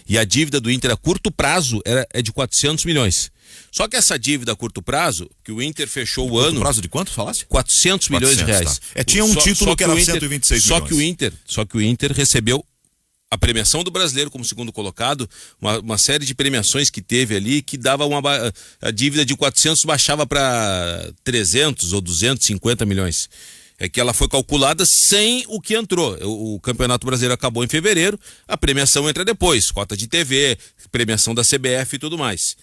E a dívida do Inter a curto prazo é de 400 milhões. Só que essa dívida a curto prazo, que o Inter fechou o ano... Curto prazo de quanto falasse? 400 milhões de reais. Tá. Tinha um título que era 126 milhões. Só que o Inter recebeu a premiação do brasileiro como segundo colocado, uma série de premiações que teve ali, que dava a dívida de 400 baixava para 300 ou 250 milhões. É que ela foi calculada sem o que entrou. O Campeonato Brasileiro acabou em fevereiro, a premiação entra depois, cota de TV, premiação da CBF e tudo mais.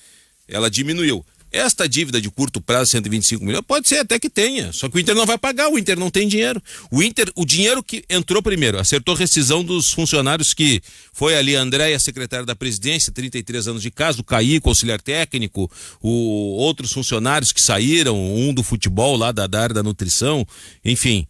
Ela diminuiu. Esta dívida de curto prazo, 125 milhões, pode ser até que tenha, só que o Inter não vai pagar, o Inter não tem dinheiro. O dinheiro que entrou primeiro, acertou rescisão dos funcionários que foi ali a Andréia, secretária da presidência, 33 anos de casa, o Caíco, auxiliar técnico, outros funcionários que saíram, um do futebol lá da área da nutrição, enfim.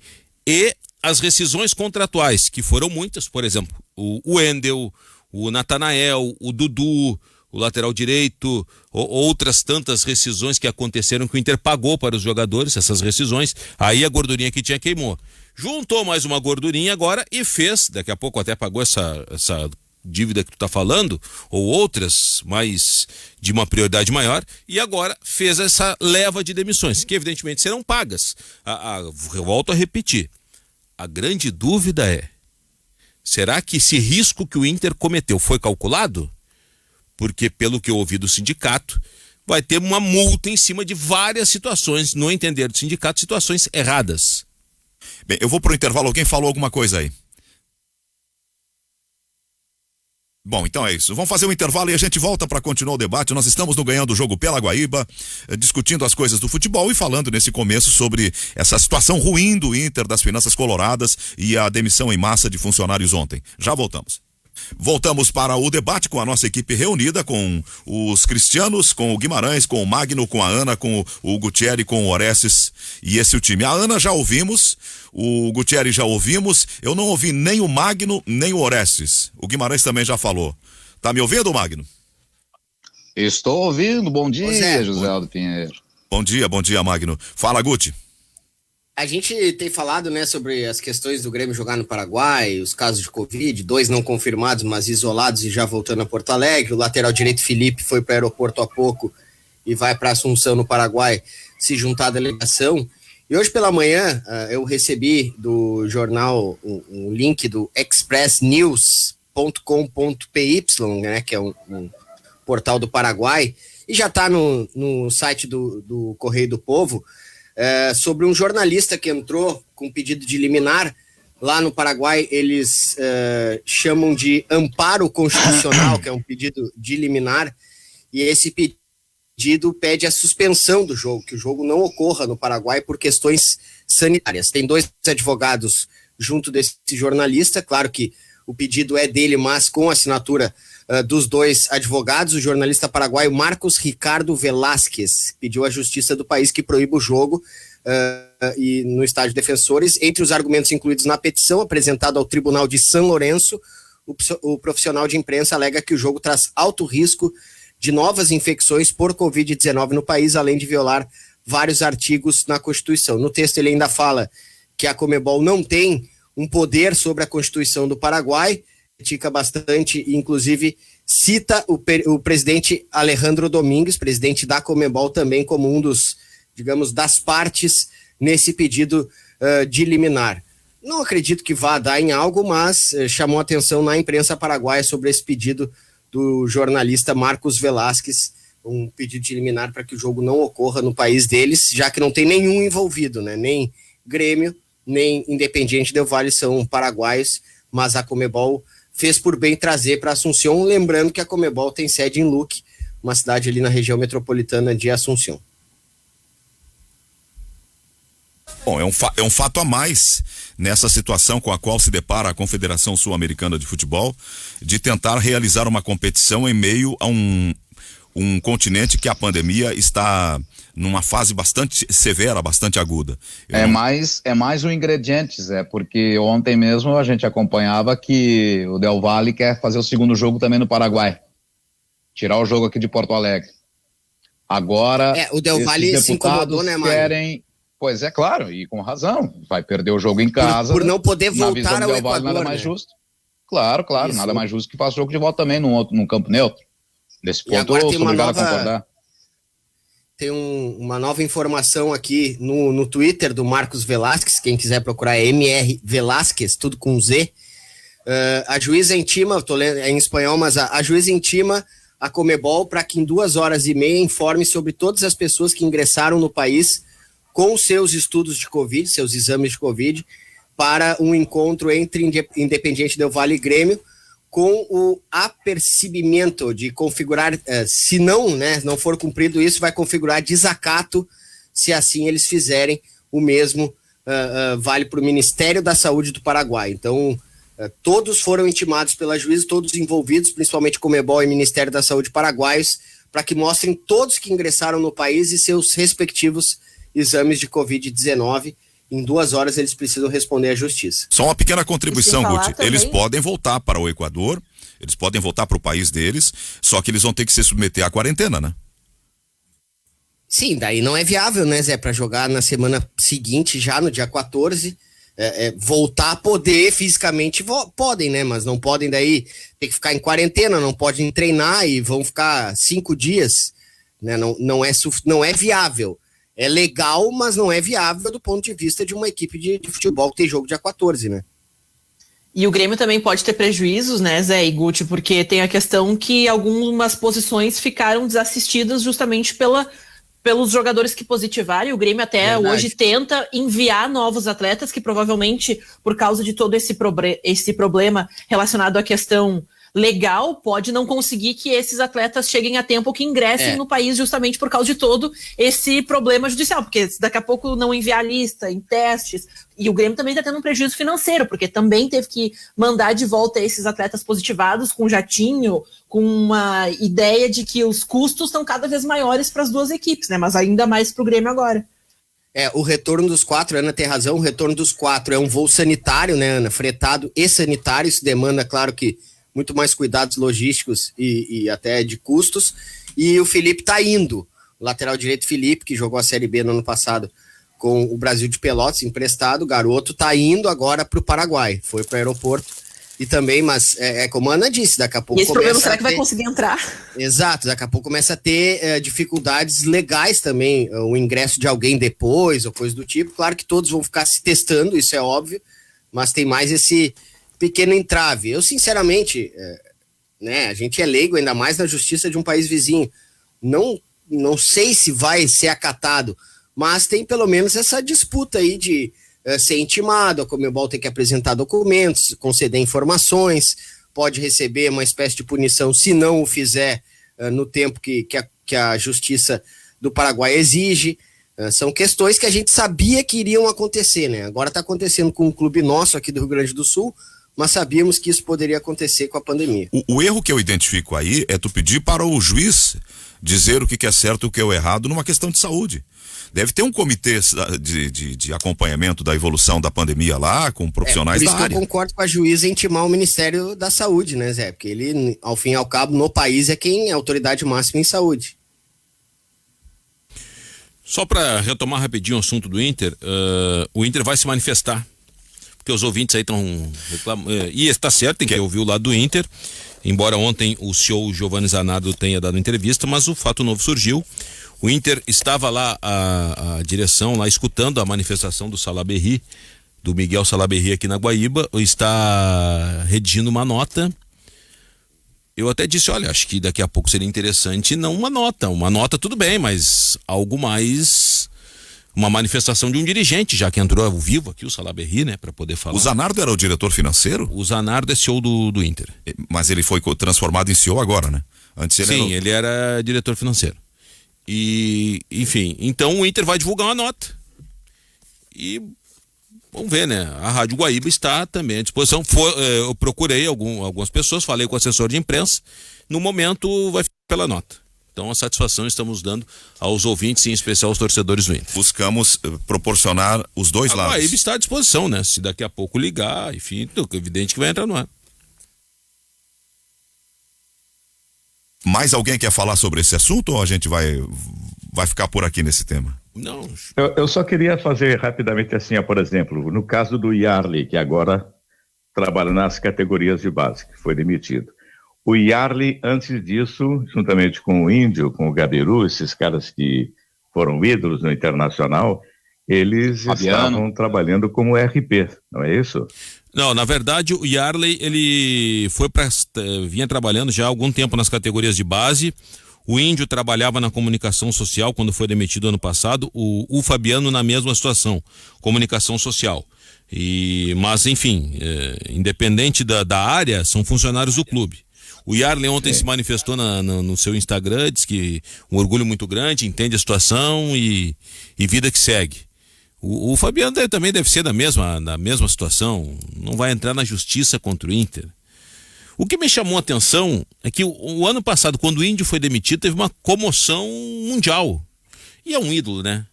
E as rescisões contratuais, que foram muitas, por exemplo, o Wendel, o Natanael, o Dudu, o lateral direito, outras tantas rescisões que aconteceram que o Inter pagou para os jogadores, essas rescisões, aí a gordurinha que tinha queimou. Juntou mais uma gordurinha agora e fez, daqui a pouco até pagou essa dívida que tu tá falando, ou outras, mas de uma prioridade maior, e agora fez essa leva de demissões, que evidentemente serão pagas. Volto a repetir, a grande dúvida é, será que esse risco que o Inter cometeu foi calculado? Porque, pelo que eu ouvi do sindicato, vai ter uma multa em cima de várias situações, no entender do sindicato, situações erradas. Bem, eu vou pro intervalo, alguém falou alguma coisa aí? Bom, então é isso. Vamos fazer um intervalo e a gente volta para continuar o debate. Nós estamos no Ganhando o Jogo pela Guaíba, discutindo as coisas do futebol e falando nesse começo sobre essa situação ruim do Inter, das finanças coloradas e a demissão em massa de funcionários ontem. Já voltamos. Voltamos para o debate com a nossa equipe reunida, com os Cristianos, com o Guimarães, com o Magno, com a Ana, com o Gutierre, com o Orestes e esse é o time. A Ana já ouvimos, o Gutierre já ouvimos, eu não ouvi nem o Magno, nem o Orestes. O Guimarães também já falou. Tá me ouvindo, Magno? Estou ouvindo, bom dia, José Aldo Pinheiro. Bom dia, Magno. Fala, Guti. A gente tem falado, né, sobre as questões do Grêmio jogar no Paraguai, os casos de Covid, 2 não confirmados, mas isolados e já voltando a Porto Alegre. O lateral direito Felipe foi para o aeroporto há pouco e vai para Assunção, no Paraguai, se juntar à delegação. E hoje pela manhã eu recebi do jornal um link do expressnews.com.py, né, que é um portal do Paraguai, e já está no site do Correio do Povo, sobre um jornalista que entrou com pedido de liminar. Lá no Paraguai eles chamam de amparo constitucional, que é um pedido de liminar, e esse pedido pede a suspensão do jogo, que o jogo não ocorra no Paraguai por questões sanitárias. Tem 2 advogados junto desse jornalista, claro que o pedido é dele, mas com a assinatura dos 2 advogados. O jornalista paraguaio Marcos Ricardo Velásquez pediu à justiça do país que proíba o jogo e no estádio Defensores. Entre os argumentos incluídos na petição apresentada ao Tribunal de São Lourenço, o profissional de imprensa alega que o jogo traz alto risco de novas infecções por Covid-19 no país, além de violar vários artigos na Constituição. No texto ele ainda fala que a Conmebol não tem um poder sobre a Constituição do Paraguai, critica bastante e inclusive cita o presidente Alejandro Domingues, presidente da Conmebol, também como um dos, digamos, das partes nesse pedido de liminar. Não acredito que vá dar em algo, mas chamou atenção na imprensa paraguaia sobre esse pedido do jornalista Marcos Velásquez, um pedido de liminar para que o jogo não ocorra no país deles, já que não tem nenhum envolvido, né? Nem Grêmio, nem Independiente Del Valle são paraguaios, mas a Conmebol fez por bem trazer para Assunção, lembrando que a Conmebol tem sede em Luque, uma cidade ali na região metropolitana de Assunção. Bom, é um fato a mais nessa situação com a qual se depara a Confederação Sul-Americana de Futebol, de tentar realizar uma competição em meio a um continente que a pandemia está numa fase bastante severa, bastante aguda. É mais um ingrediente, Zé, porque ontem mesmo a gente acompanhava que o Del Valle quer fazer o segundo jogo também no Paraguai, tirar o jogo aqui de Porto Alegre. Agora, o Del Valle se incomodou, né, Mário? Querem... Pois é, claro, e com razão, vai perder o jogo em casa. Por não poder voltar ao Equador, nada mais justo. Claro, isso. Nada mais justo que faça o jogo de volta também num campo neutro. Nesse ponto eu sou obrigado a concordar. Tem uma nova informação aqui no Twitter do Marcos Velásquez, quem quiser procurar é MR Velásquez, tudo com Z. A juíza intima, estou lendo em espanhol, mas a juíza intima a Conmebol para que em 2h30 informe sobre todas as pessoas que ingressaram no país com seus estudos de Covid, seus exames de Covid, para um encontro entre Independiente Del Valle e Grêmio, com o apercebimento de configurar, se não for cumprido isso, vai configurar desacato, se assim eles fizerem. O mesmo vale para o Ministério da Saúde do Paraguai. Então, todos foram intimados pela juíza, todos envolvidos, principalmente Conmebol e Ministério da Saúde paraguaios, para que mostrem todos que ingressaram no país e seus respectivos exames de Covid-19. Em 2 horas eles precisam responder à justiça. Só uma pequena contribuição, Guti. Eles podem voltar para o Equador, eles podem voltar para o país deles, só que eles vão ter que se submeter à quarentena, né? Sim, daí não é viável, né, Zé, para jogar na semana seguinte, já no dia 14, voltar a poder fisicamente, podem, né, mas não podem daí ter que ficar em quarentena, não podem treinar e vão ficar 5 dias, né, não é viável. É legal, mas não é viável do ponto de vista de uma equipe de futebol que tem jogo dia 14, né? E o Grêmio também pode ter prejuízos, né, Zé e Guti, porque tem a questão que algumas posições ficaram desassistidas justamente pelos jogadores que positivaram, e o Grêmio até hoje tenta enviar novos atletas que provavelmente, por causa de todo esse problema relacionado à questão legal, pode não conseguir que esses atletas cheguem a tempo ou que ingressem no país justamente por causa de todo esse problema judicial, porque daqui a pouco não enviar lista em testes, e o Grêmio também está tendo um prejuízo financeiro, porque também teve que mandar de volta esses atletas positivados com jatinho, com uma ideia de que os custos estão cada vez maiores para as duas equipes, né? Mas ainda mais para o Grêmio agora. O retorno dos 4, a Ana tem razão, o retorno dos 4 é um voo sanitário, né, Ana? Fretado e sanitário, isso demanda, claro que muito mais cuidados logísticos e até de custos, e o Felipe tá indo, o lateral direito Felipe, que jogou a Série B no ano passado com o Brasil de Pelotas, emprestado, o garoto tá indo agora pro Paraguai, foi pro aeroporto, E também, mas como a Ana disse, daqui a pouco e esse problema, será que vai conseguir entrar? Exato, daqui a pouco começa a ter dificuldades legais também, o ingresso de alguém depois, ou coisa do tipo. Claro que todos vão ficar se testando, isso é óbvio, mas tem mais esse pequeno entrave. Eu, sinceramente, a gente é leigo, ainda mais na justiça de um país vizinho. Não sei se vai ser acatado, mas tem pelo menos essa disputa aí de ser intimado, a Conmebol tem que apresentar documentos, conceder informações, pode receber uma espécie de punição se não o fizer no tempo que a justiça do Paraguai exige. São questões que a gente sabia que iriam acontecer, né? Agora está acontecendo com um clube nosso aqui do Rio Grande do Sul, mas sabíamos que isso poderia acontecer com a pandemia. O erro que eu identifico aí é tu pedir para o juiz dizer o que é certo e o que é o errado numa questão de saúde. Deve ter um comitê de acompanhamento da evolução da pandemia lá, com profissionais da área. Por isso que eu concordo com a juíza em intimar o Ministério da Saúde, né, Zé? Porque ele, ao fim e ao cabo, no país é quem é a autoridade máxima em saúde. Só para retomar rapidinho o assunto do Inter, o Inter vai se manifestar, porque os ouvintes aí estão reclamando, e está certo, tem que ouvir o lado do Inter, embora ontem o CEO Giovanni Zanardo tenha dado entrevista, mas o fato novo surgiu. O Inter estava lá, a direção lá escutando a manifestação do Salaberry, do Miguel Salaberry aqui na Guaíba, está redigindo uma nota. Eu até disse, olha, acho que daqui a pouco seria interessante não uma nota tudo bem, mas algo mais, uma manifestação de um dirigente, já que entrou ao vivo aqui o Salaberry, né, para poder falar. O Zanardo era o diretor financeiro? O Zanardo é CEO do Inter. Mas ele foi transformado em CEO agora, né? Antes ele era diretor financeiro. E, enfim, então o Inter vai divulgar uma nota. E vamos ver, né? A Rádio Guaíba está também à disposição. Eu procurei algumas pessoas, falei com o assessor de imprensa. No momento vai ficar pela nota. Então a satisfação estamos dando aos ouvintes, em especial aos torcedores do Inter. Buscamos proporcionar os dois lados. A Guaíba está à disposição, né? Se daqui a pouco ligar, enfim, é evidente que vai entrar no ar. Mais alguém quer falar sobre esse assunto ou a gente vai ficar por aqui nesse tema? Não. Eu só queria fazer rapidamente assim, por exemplo, no caso do Yarley, que agora trabalha nas categorias de base, que foi demitido. O Yarley, antes disso, juntamente com o Índio, com o Gabiru, esses caras que foram ídolos no Internacional, eles estavam trabalhando como RP, não é isso? Não, na verdade o Yarley, ele vinha trabalhando já há algum tempo nas categorias de base. O Índio trabalhava na comunicação social quando foi demitido ano passado. O Fabiano na mesma situação, comunicação social. Mas enfim, independente da área, são funcionários do clube. O Yarley ontem se manifestou no seu Instagram, disse que um orgulho muito grande, entende a situação e vida que segue. O Fabiano também deve ser da mesma situação, não vai entrar na justiça contra o Inter. O que me chamou a atenção é que o ano passado, quando o Índio foi demitido, teve uma comoção mundial. E é um ídolo, né?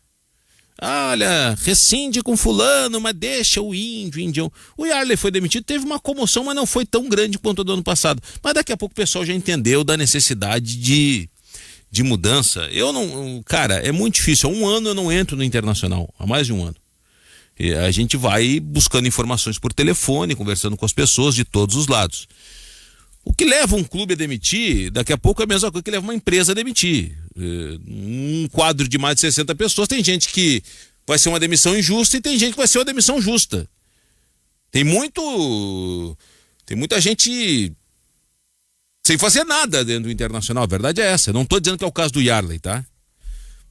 Olha, rescinde com fulano, mas deixa o Índio. O Yarley foi demitido, teve uma comoção, mas não foi tão grande quanto a do ano passado. Mas daqui a pouco o pessoal já entendeu da necessidade de mudança. Cara, é muito difícil. Há um ano eu não entro no Internacional, há mais de um ano. E a gente vai buscando informações por telefone, conversando com as pessoas de todos os lados. O que leva um clube a demitir, daqui a pouco é a mesma coisa que leva uma empresa a demitir. Um quadro de mais de 60 pessoas, tem gente que vai ser uma demissão injusta e tem gente que vai ser uma demissão justa. Tem muita gente sem fazer nada dentro do Internacional, a verdade é essa. Eu não estou dizendo que é o caso do Yarley, tá?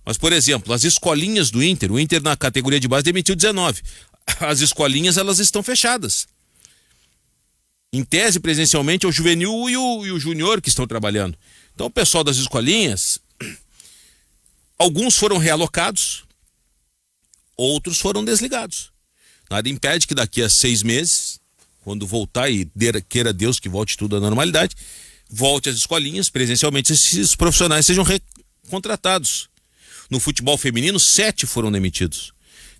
Mas, por exemplo, as escolinhas do Inter, o Inter na categoria de base demitiu 19. As escolinhas, elas estão fechadas. Em tese, presencialmente, é o juvenil e o júnior que estão trabalhando. Então, o pessoal das escolinhas, alguns foram realocados, outros foram desligados. Nada impede que daqui a 6 meses, quando voltar e queira Deus que volte tudo à normalidade, volte às escolinhas, presencialmente esses profissionais sejam recontratados. No futebol feminino, 7 foram demitidos.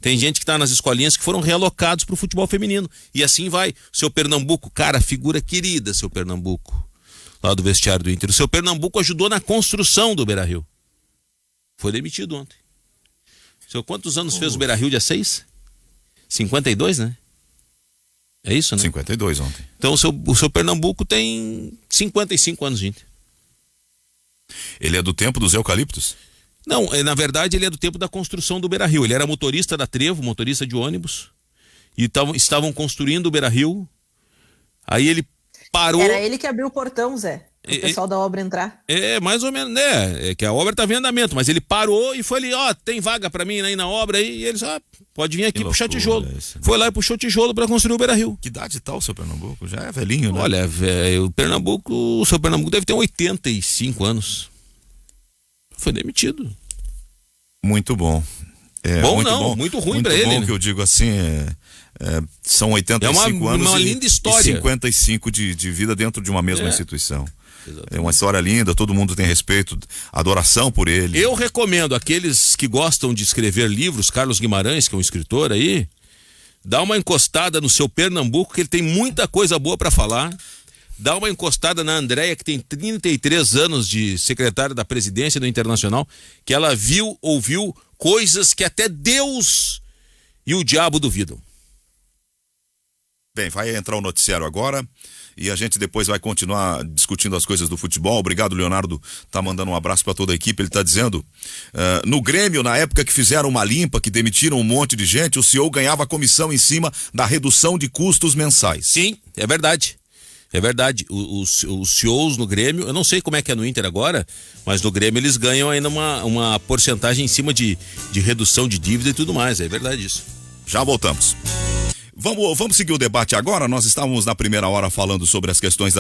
Tem gente que está nas escolinhas que foram realocados para o futebol feminino. E assim vai. Seu Pernambuco, cara, figura querida, seu Pernambuco, lá do vestiário do Inter. O seu Pernambuco ajudou na construção do Beira-Rio. Foi demitido ontem. Seu quantos anos fez o Beira-Rio dia 6? 52, né? É isso, né? 52 ontem. Então o seu Pernambuco tem 55 anos, gente. Ele é do tempo dos eucaliptos? Não, na verdade ele é do tempo da construção do Beira-Rio. Ele era motorista da Trevo, motorista de ônibus, e estavam construindo o Beira-Rio. Aí ele parou. Era ele que abriu o portão, Zé. O pessoal da obra entrar. Mais ou menos, né? É que a obra tá em andamento, mas ele parou e foi ali, tem vaga pra mim aí na obra aí, e eles, pode vir aqui puxar tijolo. Foi lá e puxou tijolo pra construir o Beira-Rio. Que idade tá o seu Pernambuco? Já é velhinho, né? Olha, o seu Pernambuco deve ter 85 anos. Foi demitido. Muito bom. Bom muito não, bom, muito ruim pra ele. Muito bom, que eu digo assim, são 85 anos uma linda história. E 55 de vida dentro de uma mesma instituição. Exatamente. É uma história linda, todo mundo tem respeito, adoração por ele. Eu recomendo aqueles que gostam de escrever livros, Carlos Guimarães, que é um escritor aí, dá uma encostada no seu Pernambuco, que ele tem muita coisa boa para falar. Dá uma encostada na Andréia, que tem 33 anos de secretária da presidência do Internacional, que ela ouviu coisas que até Deus e o diabo duvidam. Bem, vai entrar o noticiário agora e a gente depois vai continuar discutindo as coisas do futebol. Obrigado, Leonardo, tá mandando um abraço para toda a equipe. Ele tá dizendo, no Grêmio, na época que fizeram uma limpa, que demitiram um monte de gente, o CEO ganhava comissão em cima da redução de custos mensais. Sim, é verdade. É verdade, os CEOs no Grêmio, eu não sei como é que é no Inter agora, mas no Grêmio eles ganham ainda uma porcentagem em cima de redução de dívida e tudo mais, é verdade isso. Já voltamos. Vamos seguir o debate agora. Nós estávamos na primeira hora falando sobre as questões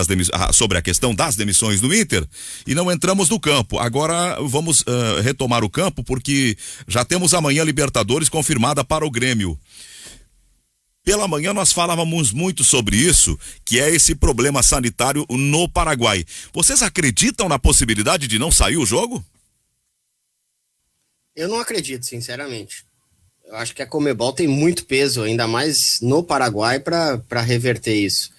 sobre a questão das demissões do Inter e não entramos no campo. Agora vamos retomar o campo porque já temos amanhã Libertadores confirmada para o Grêmio. Pela manhã nós falávamos muito sobre isso, que é esse problema sanitário no Paraguai. Vocês acreditam na possibilidade de não sair o jogo? Eu não acredito, sinceramente. Eu acho que a Conmebol tem muito peso, ainda mais no Paraguai, para reverter isso.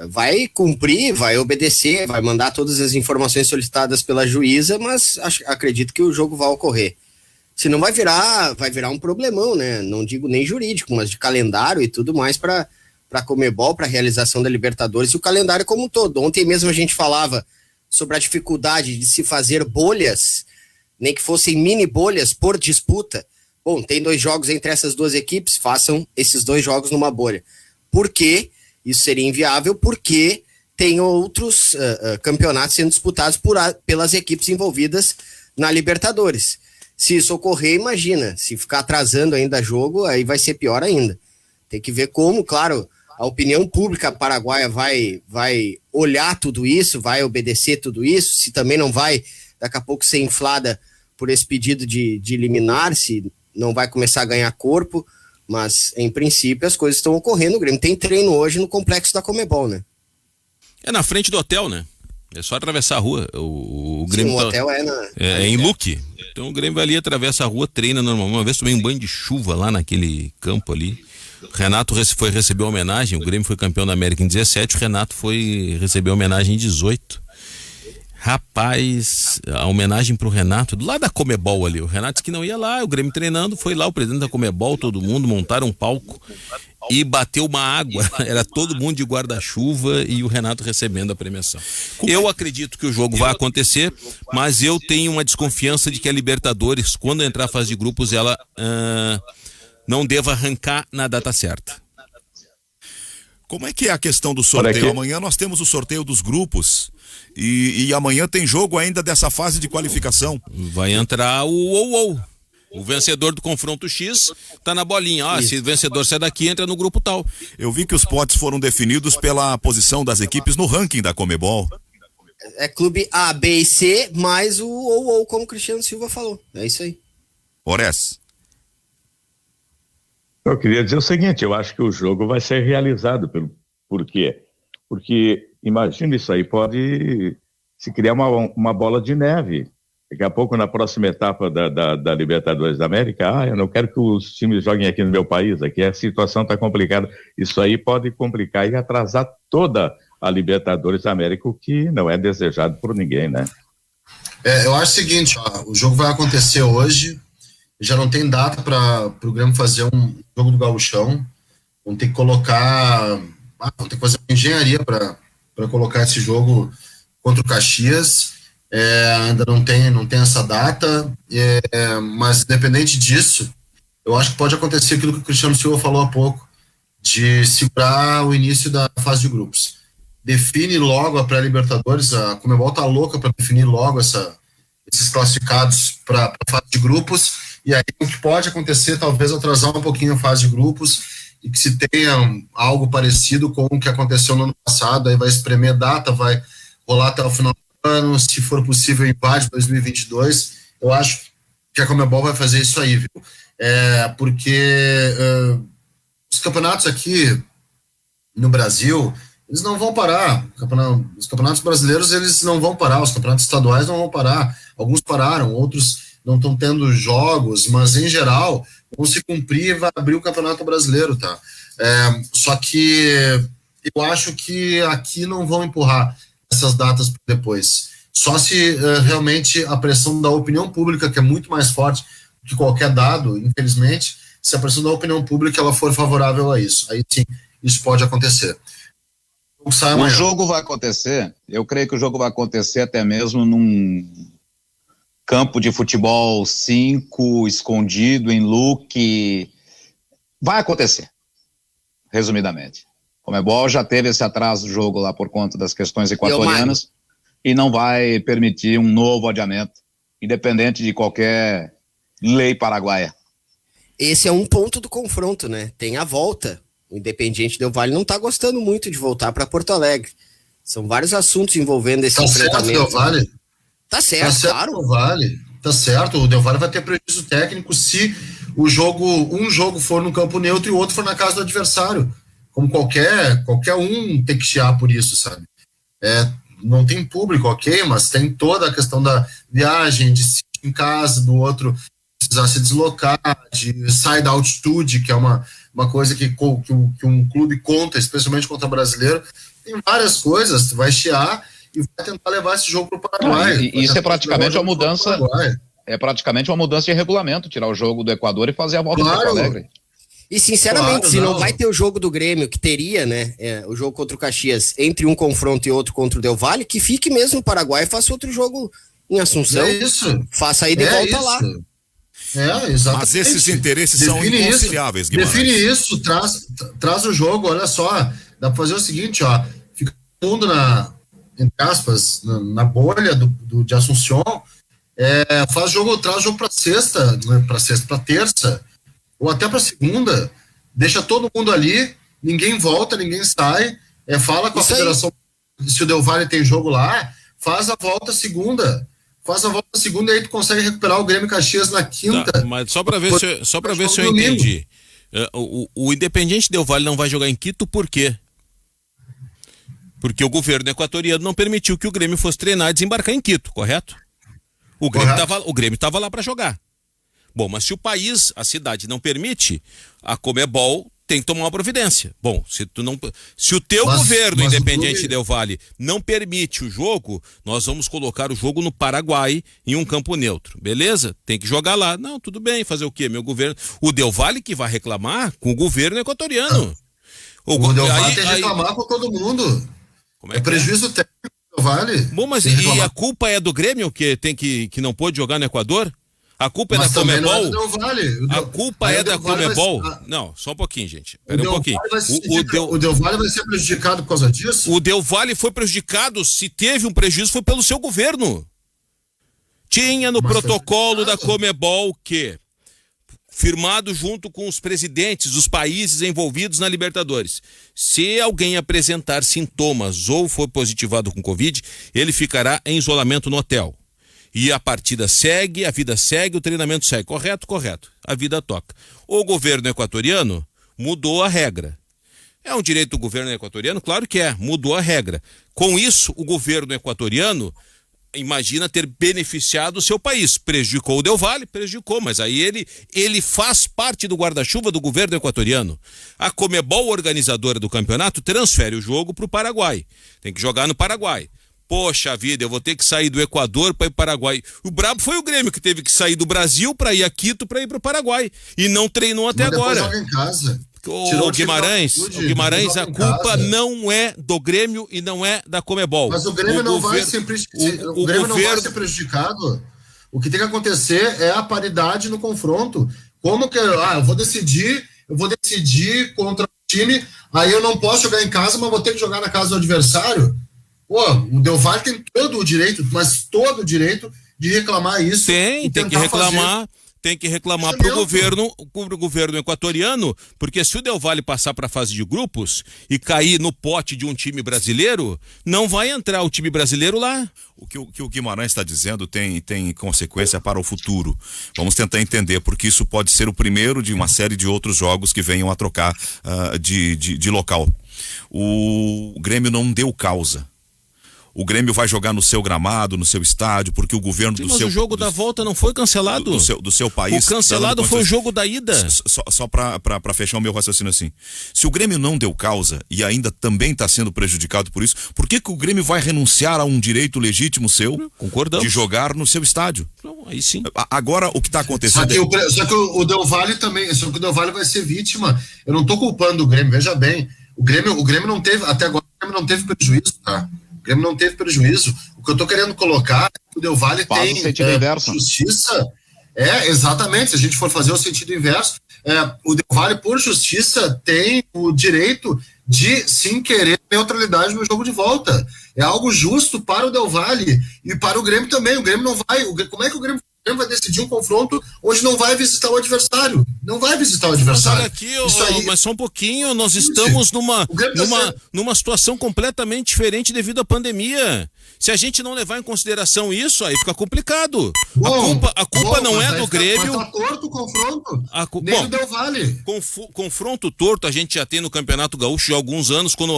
Vai cumprir, vai obedecer, vai mandar todas as informações solicitadas pela juíza, mas acredito que o jogo vai ocorrer. Senão vai virar um problemão, né? Não digo nem jurídico, mas de calendário e tudo mais para a Conmebol, para a realização da Libertadores e o calendário como um todo. Ontem mesmo a gente falava sobre a dificuldade de se fazer bolhas, nem que fossem mini bolhas por disputa. Bom, tem 2 jogos entre essas 2 equipes, façam esses 2 jogos numa bolha. Por quê? Isso seria inviável porque tem outros campeonatos sendo disputados pelas equipes envolvidas na Libertadores. Se isso ocorrer, imagina, se ficar atrasando ainda jogo, aí vai ser pior ainda. Tem que ver como, claro, a opinião pública paraguaia vai olhar tudo isso, vai obedecer tudo isso, se também não vai, daqui a pouco, ser inflada por esse pedido de liminar, se não vai começar a ganhar corpo, mas, em princípio, as coisas estão ocorrendo. O Grêmio tem treino hoje no complexo da Conmebol, né? É na frente do hotel, né? É só atravessar a rua. O Grêmio. Sim, o hotel é em Luque. Então o Grêmio vai ali, atravessa a rua, treina normalmente. Uma vez tomei um banho de chuva lá naquele campo ali. O Renato foi receber homenagem. O Grêmio foi campeão da América em 17. O Renato foi receber homenagem em 18. Rapaz, a homenagem pro Renato, do lado da Conmebol ali. O Renato disse que não ia lá. O Grêmio treinando, foi lá o presidente da Conmebol, todo mundo, montaram um palco e bateu uma água. Era todo mundo de guarda-chuva e o Renato recebendo a premiação. Eu acredito que o jogo vai acontecer, mas eu tenho uma desconfiança de que a Libertadores, quando entrar a fase de grupos, ela não deva arrancar na data certa. Como é que é a questão do sorteio? Amanhã nós temos o sorteio dos grupos e amanhã tem jogo ainda dessa fase de qualificação. Vai entrar o vencedor do confronto X tá na bolinha. Se o vencedor sair daqui, entra no grupo tal. Eu vi que os potes foram definidos pela posição das equipes no ranking da Conmebol. É clube A, B e C, mais o como o Cristiano Silva falou. É isso aí. Ores. Eu queria dizer o seguinte, eu acho que o jogo vai ser realizado. Por quê? Porque, imagina isso aí, pode se criar uma bola de neve. Daqui a pouco, na próxima etapa da Libertadores da América, eu não quero que os times joguem aqui no meu país, aqui a situação está complicada. Isso aí pode complicar e atrasar toda a Libertadores da América, o que não é desejado por ninguém, né? Eu acho o seguinte, o jogo vai acontecer hoje, já não tem data para o Grêmio fazer um jogo do Gauchão. Vão ter que colocar, vão ter que fazer uma engenharia para colocar esse jogo contra o Caxias. Ainda não tem essa data, mas independente disso, eu acho que pode acontecer aquilo que o Cristiano Silva falou há pouco, de segurar o início da fase de grupos. Define logo a pré-Libertadores, a Conmebol tá louca para definir logo esses classificados para a fase de grupos, e aí o que pode acontecer, talvez atrasar um pouquinho a fase de grupos, e que se tenha algo parecido com o que aconteceu no ano passado, aí vai espremer data, vai rolar até o final do ano, se for possível invade 2022, eu acho que a Conmebol vai fazer isso aí, viu? Porque os campeonatos aqui no Brasil, eles não vão parar. Os campeonatos brasileiros, eles não vão parar, os campeonatos estaduais não vão parar. Alguns pararam, outros não estão tendo jogos, mas em geral vão se cumprir e vai abrir o Campeonato Brasileiro, tá? Só que eu acho que aqui não vão empurrar essas datas depois. Só se realmente a pressão da opinião pública, que é muito mais forte que qualquer dado, infelizmente, se a pressão da opinião pública ela for favorável a isso, aí sim, isso pode acontecer. O jogo vai acontecer, eu creio que o jogo vai acontecer até mesmo num campo de futebol 5, escondido, em look. Vai acontecer, resumidamente. O Conmebol já teve esse atraso do jogo lá por conta das questões equatorianas e não vai permitir um novo adiamento, independente de qualquer lei paraguaia. Esse é um ponto do confronto, né? Tem a volta. O Independiente Del Valle não está gostando muito de voltar para Porto Alegre. São vários assuntos envolvendo esse enfrentamento. Certo, Del Valle. Tá certo, claro. Del Valle. Tá certo, o Del Valle vai ter prejuízo técnico se um jogo for no campo neutro e o outro for na casa do adversário. Como qualquer um tem que chiar por isso, sabe? Não tem público, ok, mas tem toda a questão da viagem, de se em casa, do outro precisar se deslocar, de sair da altitude, que é uma coisa que um clube conta, especialmente contra o brasileiro. Tem várias coisas, tu vai chiar e vai tentar levar esse jogo para o Paraguai. Isso é praticamente uma mudança. É praticamente uma mudança de regulamento, tirar o jogo do Equador e fazer a volta para Porto Alegre. E sinceramente, se não vai ter o jogo do Grêmio, que teria, né, o jogo contra o Caxias, entre um confronto e outro contra o Del Valle, que fique mesmo no Paraguai e faça outro jogo em Assunção. Faça aí de volta lá. Exatamente. Mas esses interesses são inconciliáveis, Guimarães. Define isso, traz o jogo, olha só, dá pra fazer o seguinte, ó, fica todo mundo entre aspas, na bolha de Assunção, traz o jogo pra sexta, pra terça, ou até pra segunda, deixa todo mundo ali, ninguém volta, ninguém sai, fala com a federação, se o Del Valle tem jogo lá, faz a volta segunda e aí tu consegue recuperar o Grêmio Caxias na quinta. Tá, mas só pra ver se eu entendi. O Independiente Del Valle não vai jogar em Quito por quê? Porque o governo equatoriano não permitiu que o Grêmio fosse treinar e desembarcar em Quito, correto? O Grêmio estava lá para jogar. Bom, mas se o país, a cidade não permite, a Conmebol tem que tomar uma providência. Bom, se o teu governo Independiente Del Valle não permite o jogo, nós vamos colocar o jogo no Paraguai em um campo neutro, beleza? Tem que jogar lá. Não, tudo bem, fazer o quê? Meu governo, o Del Valle que vai reclamar com o governo equatoriano. O Del Valle tem que reclamar com todo mundo. Como é prejuízo técnico do Del Valle. Bom, mas e a culpa é do Grêmio que não pôde jogar no Equador? A culpa é da Conmebol? A culpa é da Conmebol? Não, só um pouquinho, gente. Espera um pouquinho. O Del Valle vai ser prejudicado por causa disso? O Del Valle foi prejudicado, se teve um prejuízo, foi pelo seu governo. Tinha no protocolo da Conmebol que, firmado junto com os presidentes dos países envolvidos na Libertadores, se alguém apresentar sintomas ou for positivado com Covid, ele ficará em isolamento no hotel. E a partida segue, a vida segue, o treinamento segue. Correto? Correto. A vida toca. O governo equatoriano mudou a regra. É um direito do governo equatoriano? Claro que é. Mudou a regra. Com isso, o governo equatoriano imagina ter beneficiado o seu país. Prejudicou o Del Valle? Prejudicou, mas aí ele faz parte do guarda-chuva do governo equatoriano. A Conmebol, organizadora do campeonato, transfere o jogo para o Paraguai. Tem que jogar no Paraguai. Poxa vida, eu vou ter que sair do Equador para ir para o Paraguai. O brabo foi o Grêmio que teve que sair do Brasil para ir a Quito para ir para o Paraguai. E não treinou até agora. Joga em casa. O Guimarães, a culpa não é do Grêmio e não é da Comebol. Mas o Grêmio não vai ser prejudicado. O que tem que acontecer é a paridade no confronto. Como que eu vou decidir contra o time, aí eu não posso jogar em casa, mas vou ter que jogar na casa do adversário? Pô, o Del Valle tem todo o direito, mas todo o direito de reclamar isso. Tem que reclamar. Tem que reclamar pro governo equatoriano, porque se o Del Valle passar para a fase de grupos e cair no pote de um time brasileiro, não vai entrar o time brasileiro lá. O que o Guimarães está dizendo tem consequência para o futuro. Vamos tentar entender, porque isso pode ser o primeiro de uma série de outros jogos que venham a trocar de local. O Grêmio não deu causa. O Grêmio vai jogar no seu gramado, no seu estádio, porque o governo mas o jogo da volta não foi cancelado. Do seu país. O cancelado foi o jogo da ida. Só para fechar o meu raciocínio assim. Se o Grêmio não deu causa e ainda também está sendo prejudicado por isso, por que o Grêmio vai renunciar a um direito legítimo seu de jogar no seu estádio? Não, aí sim. Agora, o que está acontecendo... Só que o Del Valle também, só que o Del Valle vai ser vítima. Eu não estou culpando o Grêmio, veja bem. O Grêmio não teve, até agora, o Grêmio não teve prejuízo, tá? O Grêmio não teve prejuízo. O que eu estou querendo colocar é que o Del Valle tem justiça. Exatamente. Se a gente for fazer o sentido inverso, o Del Valle, por justiça, tem o direito de, sim, querer neutralidade no jogo de volta. É algo justo para o Del Valle e para o Grêmio também. O Grêmio não vai... Como é que o Grêmio vai decidir um confronto onde não vai visitar o adversário? Não vai visitar o adversário. Mas olha aqui, mas só um pouquinho, nós estamos numa situação completamente diferente devido à pandemia. Se a gente não levar em consideração isso, aí fica complicado. A culpa não é do Grêmio. Mas tá torto o confronto. Nem o Del Valle. Confronto torto a gente já tem no Campeonato Gaúcho há alguns anos, quando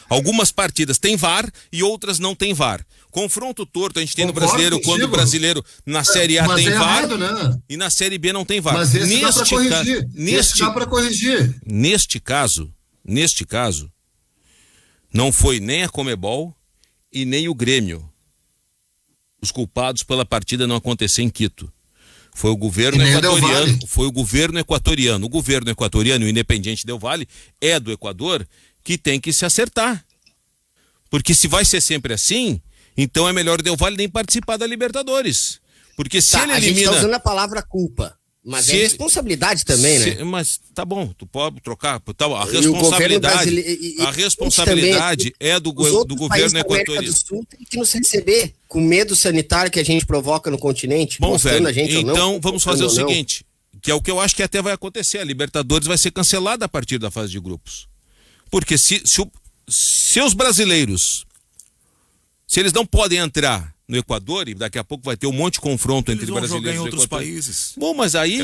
algumas partidas tem VAR e outras não tem VAR. Confronto torto a gente tem no Brasileiro, quando o brasileiro na Série A tem VAR, né? E na Série B não tem VAR. Mas esse dá para corrigir. Neste caso, não foi nem a Comebol e nem o Grêmio os culpados pela partida não acontecer em Quito. Foi o governo equatoriano. Foi o governo equatoriano. O governo equatoriano, o Independiente Del Valle, é do Equador, que tem que se acertar. Porque se vai ser sempre assim, então é melhor o Del Valle nem participar da Libertadores. Porque se ele elimina... A gente tá usando a palavra culpa. Mas é responsabilidade também, né? Mas tá bom, tu pode trocar. A responsabilidade é do governo equatoriano. Do Sul tem que nos receber com medo sanitário que a gente provoca no continente. Bom, velho, então vamos fazer o seguinte, que é o que eu acho que até vai acontecer. A Libertadores vai ser cancelada a partir da fase de grupos. Porque se os brasileiros, se eles não podem entrar no Equador, e daqui a pouco vai ter um monte de confronto entre brasileiros em outros países. Bom, mas aí...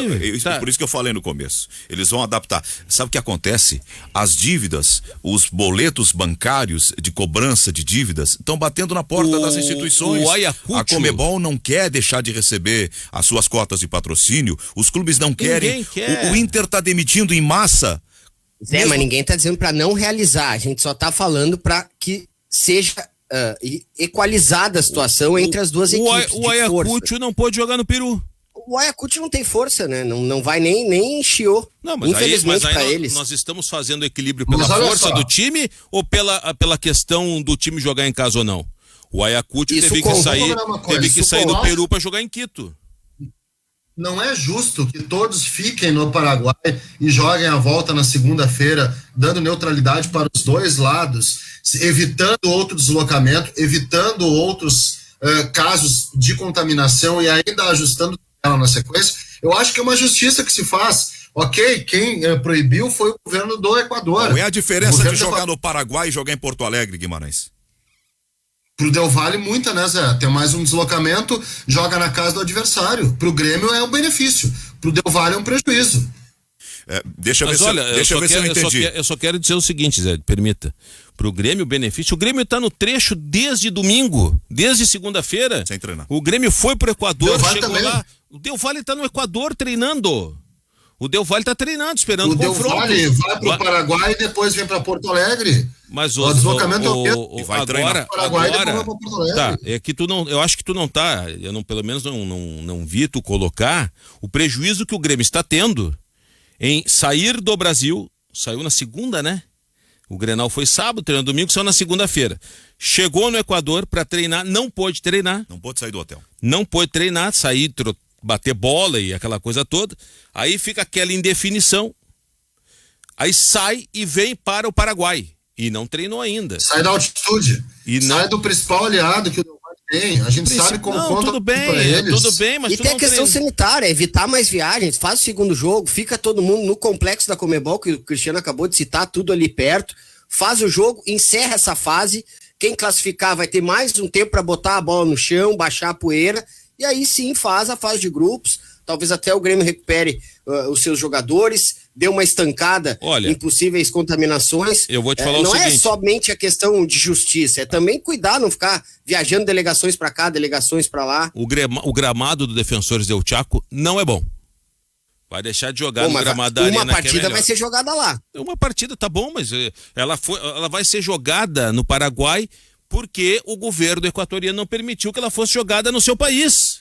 Por isso que eu falei no começo. Eles vão adaptar. Sabe o que acontece? As dívidas, os boletos bancários de cobrança de dívidas estão batendo na porta das instituições. A Comebol não quer deixar de receber as suas cotas de patrocínio. Os clubes não querem. O Inter está demitindo em massa. Mas ninguém está dizendo para não realizar. A gente só está falando para que seja... equalizada a situação entre as duas equipes. O Ayacucho não pôde jogar no Peru. O Ayacucho não tem força, né? Não vai nem chiou. Não, mas infelizmente para eles. Nós estamos fazendo equilíbrio pela força do time ou pela questão do time jogar em casa ou não? O Ayacucho teve que sair do Peru para jogar em Quito. Não é justo que todos fiquem no Paraguai e joguem a volta na segunda-feira, dando neutralidade para os dois lados, evitando outro deslocamento, evitando outros casos de contaminação e ainda ajustando ela na sequência. Eu acho que é uma justiça que se faz. Ok, quem proibiu foi o governo do Equador. Qual é a diferença de jogar no Paraguai e jogar em Porto Alegre, Guimarães? Pro Del Valle, muita, né, Zé? Tem mais um deslocamento, joga na casa do adversário. Pro Grêmio é um benefício. Pro Del Valle é um prejuízo. Deixa eu ver se eu entendi. Eu só quero dizer o seguinte, Zé, permita. Pro Grêmio, benefício. O Grêmio tá no trecho desde domingo, desde segunda-feira. Sem treinar. O Grêmio foi pro Equador, chegou lá. O Del Valle tá no Equador treinando. O Del Valle tá treinando, esperando o confronto. O Del Valle vai pro Paraguai e depois vem para Porto Alegre. Mas o deslocamento é o mesmo. Vai agora, Paraguai e depois vai Porto Alegre. Tá, é que tu não, eu acho que tu não tá, eu não, pelo menos não vi tu colocar o prejuízo que o Grêmio está tendo em sair do Brasil, saiu na segunda, né? O Grenal foi sábado, treinou domingo, saiu na segunda-feira. Chegou no Equador para treinar, não pôde treinar. Não pôde sair do hotel. Não pôde treinar, sair, bater bola e aquela coisa toda. Aí fica aquela indefinição. Aí sai e vem para o Paraguai. E não treinou ainda. Sai da altitude. Sai do principal aliado que o Del Valle tem. A gente sabe como conta tudo bem, pra eles. tudo bem, mas e tem a questão sanitária, evitar mais viagens, faz o segundo jogo, fica todo mundo no complexo da Conmebol, que o Cristiano acabou de citar, tudo ali perto, faz o jogo, encerra essa fase, quem classificar vai ter mais um tempo para botar a bola no chão, baixar a poeira, e aí sim faz a fase de grupos, talvez até o Grêmio recupere os seus jogadores, dê uma estancada em possíveis contaminações. Eu vou te falar o seguinte. Não é somente a questão de justiça, é também cuidar, não ficar viajando delegações para cá, delegações para lá. O gramado do Defensores del Chaco não é bom. Vai deixar de jogar no gramado da Arena. Uma partida vai ser jogada lá. Uma partida tá bom, mas ela vai ser jogada no Paraguai porque o governo equatoriano não permitiu que ela fosse jogada no seu país.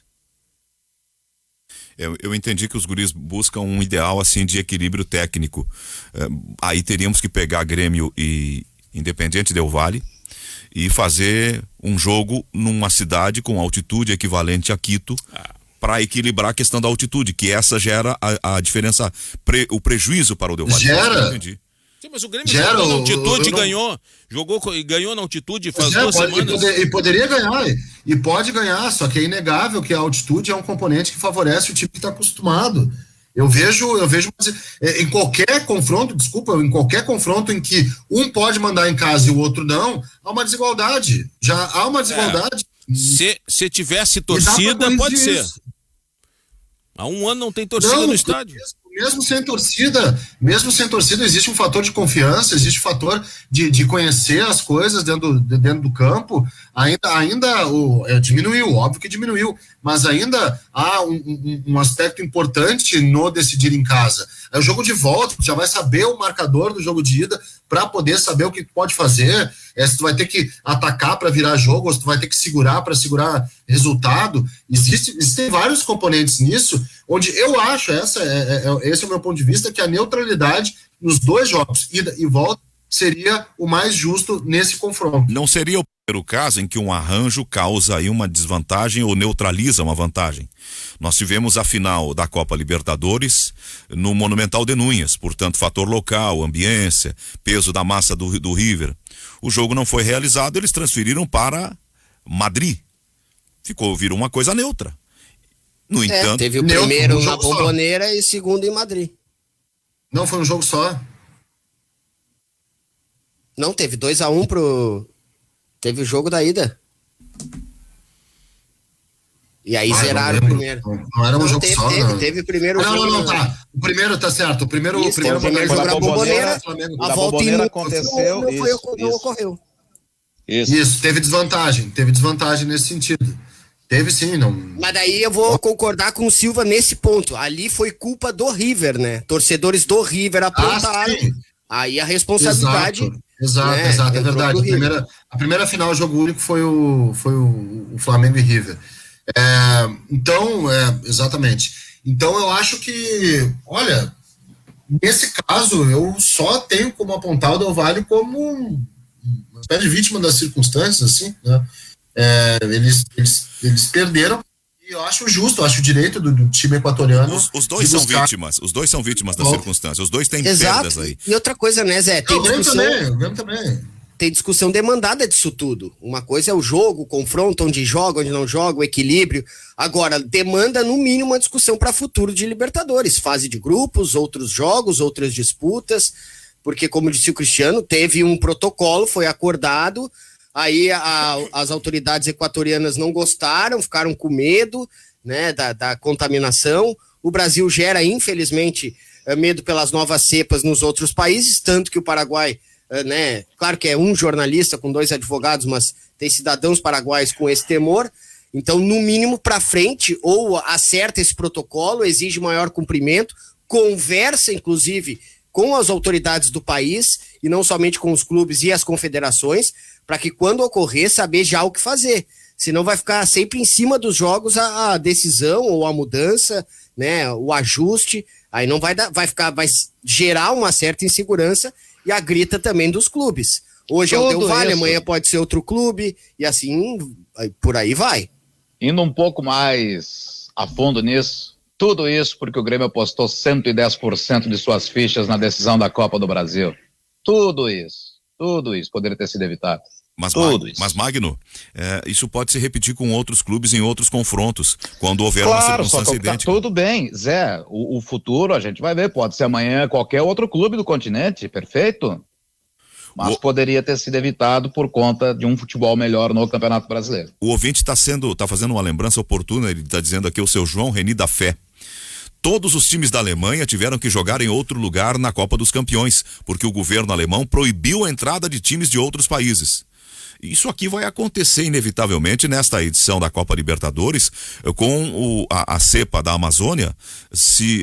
Eu entendi que os guris buscam um ideal assim de equilíbrio técnico. Aí teríamos que pegar Grêmio e Independiente Del Valle e fazer um jogo numa cidade com altitude equivalente a Quito para equilibrar a questão da altitude, que essa gera a diferença, o prejuízo para o Del Valle. Gera. Entendi. Sim, mas o Grêmio jogou na altitude e ganhou na altitude faz 2 semanas. E poderia ganhar, e pode ganhar, só que é inegável que a altitude é um componente que favorece o time que está acostumado. Eu vejo em qualquer confronto, em qualquer confronto em que um pode mandar em casa e o outro não, há uma desigualdade. Já há uma desigualdade. Se tivesse torcida, pode ser. Há 1 ano não tem torcida no estádio. Mesmo sem torcida, existe um fator de confiança, existe um fator de conhecer as coisas dentro do campo. Ainda diminuiu, óbvio que diminuiu, mas ainda há um aspecto importante no decidir em casa. É o jogo de volta, tu já vai saber o marcador do jogo de ida para poder saber o que tu pode fazer, se tu vai ter que atacar para virar jogo, ou se tu vai ter que segurar para segurar resultado. Existem vários componentes nisso, onde eu acho, esse é o meu ponto de vista, que a neutralidade nos 2 jogos, ida e volta, seria o mais justo nesse confronto. Não seria o primeiro caso em que um arranjo causa aí uma desvantagem ou neutraliza uma vantagem. Nós tivemos a final da Copa Libertadores no Monumental de Núñez, portanto, fator local, ambiência, peso da massa do River. O jogo não foi realizado, eles transferiram para Madrid. Virou uma coisa neutra. No entanto... Teve o primeiro na Bombonera e o segundo em Madrid. Não, foi um jogo só. Não, teve 2-1 Teve o jogo da ida. E aí zeraram o primeiro. Não era um jogo só, não. Teve o primeiro jogo. Não, tá. O primeiro tá certo. O primeiro jogo na Bombonera. A volta aconteceu. Não ocorreu. Isso, teve desvantagem nesse sentido. Teve sim, não. Mas daí eu vou concordar com o Silva nesse ponto. Ali foi culpa do River, né? Torcedores do River apontaram. Aí a responsabilidade. Exato, é verdade. A primeira final, jogo único, foi o Flamengo e River. Exatamente. Então eu acho que, olha, nesse caso, eu só tenho como apontar o Del Valle como uma espécie de vítima das circunstâncias, assim, né? Eles perderam. E eu acho justo, eu acho o direito do time equatoriano. Os dois são vítimas das circunstâncias. Os dois têm perdas aí. E outra coisa, né, Zé? Tem discussão. O Grêmio também. Tem discussão demandada disso tudo. Uma coisa é o jogo, o confronto, onde joga, onde não joga, o equilíbrio. Agora, demanda no mínimo uma discussão para futuro de Libertadores. Fase de grupos, outros jogos, outras disputas. Porque, como disse o Cristiano, teve um protocolo, foi acordado. Aí as autoridades equatorianas não gostaram, ficaram com medo, né, da contaminação. O Brasil gera, infelizmente, medo pelas novas cepas nos outros países, tanto que o Paraguai, né, claro que é um jornalista com 2 advogados, mas tem cidadãos paraguaios com esse temor. Então, no mínimo, para frente, ou acerta esse protocolo, exige maior cumprimento, conversa, inclusive, com as autoridades do país, e não somente com os clubes e as confederações, para que quando ocorrer, saber já o que fazer. Senão vai ficar sempre em cima dos jogos a decisão ou a mudança. né, o ajuste, aí não vai dar, vai gerar uma certa insegurança e a grita também dos clubes. Hoje é o Del Valle, amanhã pode ser outro clube, e assim, por aí vai. Indo um pouco mais a fundo nisso, tudo isso porque o Grêmio apostou 110% de suas fichas na decisão da Copa do Brasil. Tudo isso poderia ter sido evitado. Mas Magno, isso pode se repetir com outros clubes em outros confrontos, quando houver uma circunstância idêntica. Tudo bem, Zé, o futuro a gente vai ver, pode ser amanhã qualquer outro clube do continente, perfeito? Mas poderia ter sido evitado por conta de um futebol melhor no Campeonato Brasileiro. O ouvinte tá fazendo uma lembrança oportuna, ele está dizendo aqui, o seu João Reni da Fé. Todos os times da Alemanha tiveram que jogar em outro lugar na Copa dos Campeões, porque o governo alemão proibiu a entrada de times de outros países. Isso aqui vai acontecer inevitavelmente nesta edição da Copa Libertadores, com a cepa da Amazônia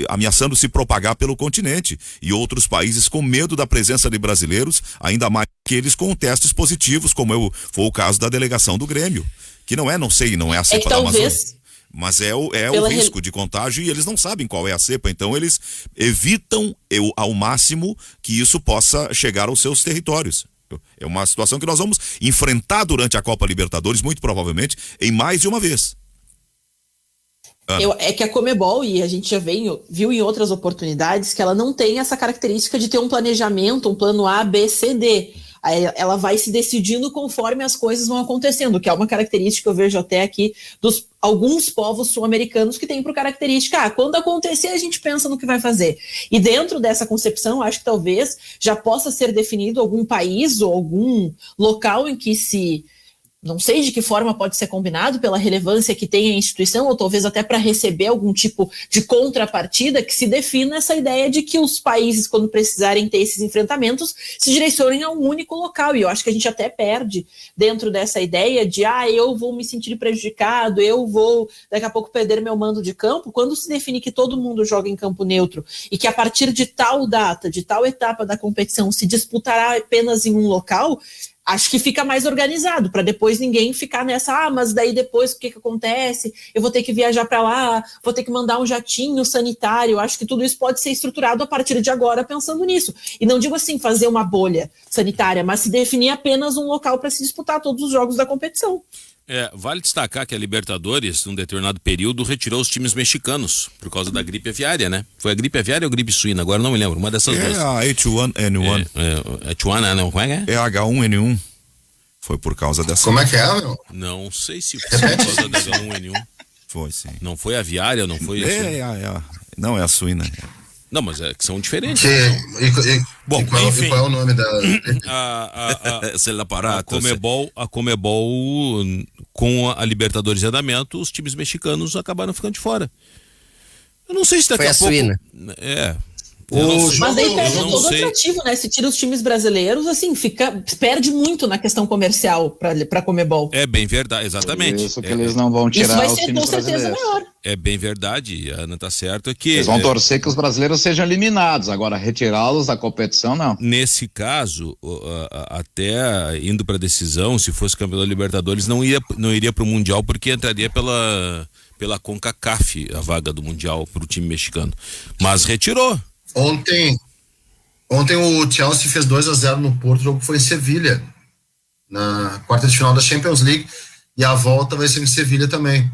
ameaçando se propagar pelo continente, e outros países com medo da presença de brasileiros, ainda mais aqueles com testes positivos, como foi o caso da delegação do Grêmio, que não é a cepa da Amazônia. Mas é o risco de contágio, e eles não sabem qual é a cepa, então eles evitam ao máximo que isso possa chegar aos seus territórios. É uma situação que nós vamos enfrentar durante a Copa Libertadores, muito provavelmente, em mais de uma vez. É que a Conmebol, e a gente já viu em outras oportunidades, que ela não tem essa característica de ter um planejamento, um plano A, B, C, D. Ela vai se decidindo conforme as coisas vão acontecendo, que é uma característica que eu vejo até aqui dos alguns povos sul-americanos que têm por característica, quando acontecer a gente pensa no que vai fazer. E dentro dessa concepção, acho que talvez já possa ser definido algum país ou algum local em que não sei de que forma pode ser combinado pela relevância que tem a instituição, ou talvez até para receber algum tipo de contrapartida, que se defina essa ideia de que os países, quando precisarem ter esses enfrentamentos, se direcionem a um único local. E eu acho que a gente até perde dentro dessa ideia de eu vou me sentir prejudicado, eu vou daqui a pouco perder meu mando de campo, quando se define que todo mundo joga em campo neutro e que a partir de tal data, de tal etapa da competição, se disputará apenas em um local. Acho que fica mais organizado, para depois ninguém ficar nessa, mas daí depois o que acontece? Eu vou ter que viajar para lá, vou ter que mandar um jatinho sanitário. Acho que tudo isso pode ser estruturado a partir de agora pensando nisso. E não digo assim, fazer uma bolha sanitária, mas se definir apenas um local para se disputar todos os jogos da competição. Vale destacar que a Libertadores, num determinado período, retirou os times mexicanos por causa da gripe aviária, né? Foi a gripe aviária ou a gripe suína? Agora não me lembro, uma dessas duas. É a H1N1. H1N1, como é? É H1N1. Foi por causa dessa. Como é que é, meu? Não sei se foi por causa da H1N1. Foi, sim. Não foi a aviária, não foi Não, é a suína. Não, mas é que são diferentes. Bom, enfim. Qual é o nome da... A Conmebol, com a Libertadores em andamento, os times mexicanos acabaram ficando de fora. Eu não sei se daqui a pouco... Foi a suína. Mas daí perde todo o atrativo, né? Se tira os times brasileiros, assim, perde muito na questão comercial para Conmebol. É bem verdade, exatamente. Isso que eles não vão tirar. Isso vai os ser times com certeza brasileiros. maior. É bem verdade, a Ana tá certa que... Eles vão torcer que os brasileiros sejam eliminados, agora retirá-los da competição, não. Nesse caso, até indo para decisão, se fosse campeão da Libertadores, não iria para o Mundial, porque entraria pela CONCACAF a vaga do Mundial para o time mexicano. Mas retirou. Ontem o Chelsea fez 2-0 no Porto, o jogo foi em Sevilha, na quarta de final da Champions League, e a volta vai ser em Sevilha também.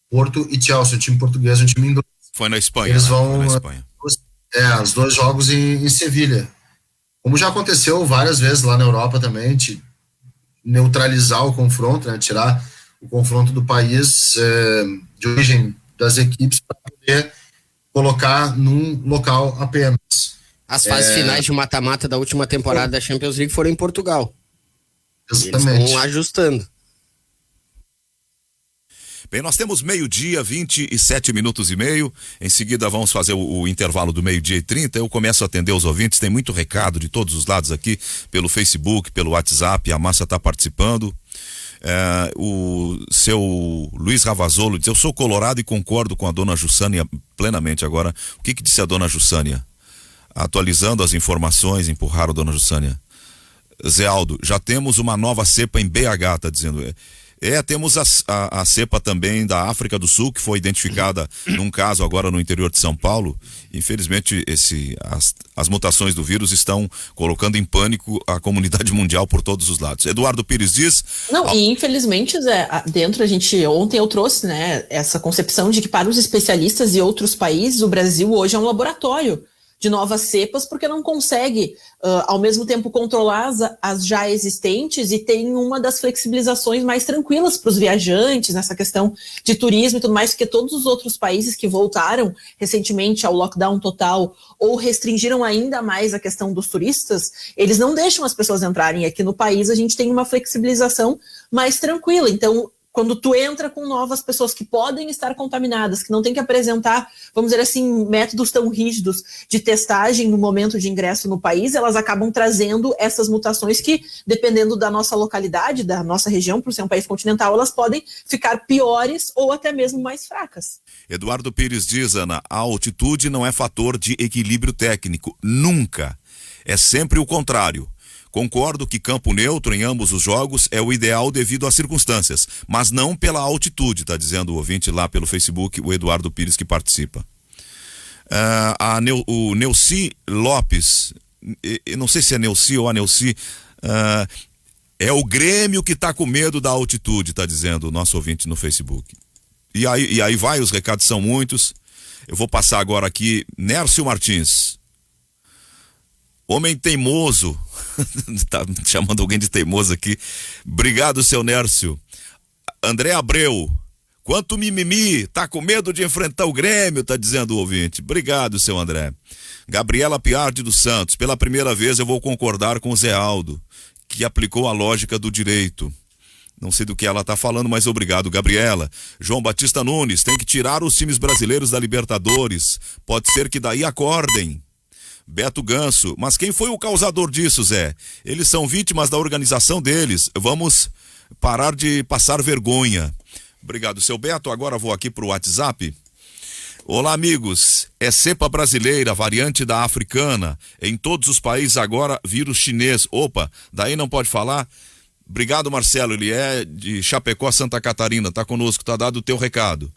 Porto e Chelsea, o time português, um time inglês. Foi na Espanha. Eles vão, foi na Espanha. Os dois jogos em Sevilha. Como já aconteceu várias vezes lá na Europa também, de neutralizar o confronto, né, tirar o confronto do país de origem das equipes para poder colocar num local apenas. As fases finais de mata-mata da última temporada da Champions League foram em Portugal. Exatamente. Eles vão ajustando. Bem, nós temos 12h, 27 minutos e meio. Em seguida vamos fazer o intervalo do 12h30. Eu começo a atender os ouvintes. Tem muito recado de todos os lados aqui, pelo Facebook, pelo WhatsApp. A Márcia está participando. O seu Luiz Ravazolo diz: eu sou colorado e concordo com a dona Jussânia plenamente. Agora, o que disse a dona Jussânia? Atualizando as informações, empurraram a dona Jussânia. Zé Aldo, já temos uma nova cepa em BH, tá dizendo. Temos a cepa também da África do Sul, que foi identificada num caso agora no interior de São Paulo. Infelizmente, as mutações do vírus estão colocando em pânico a comunidade mundial por todos os lados. Eduardo Pires diz... Não, e infelizmente, Zé, ontem eu trouxe, né, essa concepção de que para os especialistas e outros países, o Brasil hoje é um laboratório de novas cepas, porque não consegue, ao mesmo tempo, controlar as já existentes e tem uma das flexibilizações mais tranquilas para os viajantes, nessa questão de turismo e tudo mais, porque todos os outros países que voltaram recentemente ao lockdown total ou restringiram ainda mais a questão dos turistas, eles não deixam as pessoas entrarem. Aqui no país a gente tem uma flexibilização mais tranquila, então... Quando tu entra com novas pessoas que podem estar contaminadas, que não tem que apresentar, vamos dizer assim, métodos tão rígidos de testagem no momento de ingresso no país, elas acabam trazendo essas mutações que, dependendo da nossa localidade, da nossa região, por ser um país continental, elas podem ficar piores ou até mesmo mais fracas. Eduardo Pires diz, Ana, a altitude não é fator de equilíbrio técnico, nunca. É sempre o contrário. Concordo que campo neutro em ambos os jogos é o ideal devido às circunstâncias, mas não pela altitude, está dizendo o ouvinte lá pelo Facebook, o Eduardo Pires, que participa. O Neuci Lopes, eu não sei se é Neuci ou a Neuci, é o Grêmio que está com medo da altitude, está dizendo o nosso ouvinte no Facebook. E aí vai, os recados são muitos. Eu vou passar agora aqui, Nércio Martins. Homem teimoso, tá chamando alguém de teimoso aqui. Obrigado, seu Nércio. André Abreu, quanto mimimi, tá com medo de enfrentar o Grêmio, tá dizendo o ouvinte. Obrigado, seu André. Gabriela Piardi dos Santos, pela primeira vez eu vou concordar com o Zé Aldo, que aplicou a lógica do direito. Não sei do que ela tá falando, mas obrigado, Gabriela. João Batista Nunes, tem que tirar os times brasileiros da Libertadores. Pode ser que daí acordem. Beto Ganso, mas quem foi o causador disso, Zé? Eles são vítimas da organização deles. Vamos parar de passar vergonha. Obrigado, seu Beto. Agora vou aqui pro WhatsApp. Olá, amigos. É cepa brasileira, variante da africana. Em todos os países agora, vírus chinês. Opa, daí não pode falar? Obrigado, Marcelo. Ele é de Chapecó, Santa Catarina. Tá conosco, tá dado o teu recado.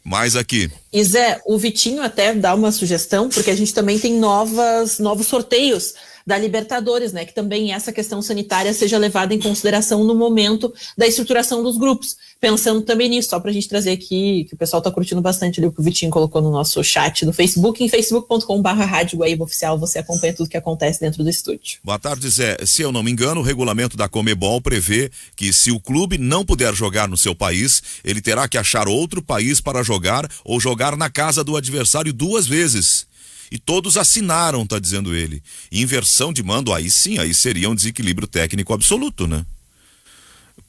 Mais aqui. E Zé, o Vitinho até dá uma sugestão, porque a gente também tem novos sorteios da Libertadores, né? Que também essa questão sanitária seja levada em consideração no momento da estruturação dos grupos. Pensando também nisso, só pra gente trazer aqui, que o pessoal tá curtindo bastante ali o que o Vitinho colocou no nosso chat do Facebook, em facebook.com/Rádio Guaíba Oficial, você acompanha tudo que acontece dentro do estúdio. Boa tarde, Zé. Se eu não me engano, o regulamento da Conmebol prevê que se o clube não puder jogar no seu país, ele terá que achar outro país para jogar ou jogar na casa do adversário 2 vezes. E todos assinaram, tá dizendo ele. Inversão de mando, aí sim, aí seria um desequilíbrio técnico absoluto, né?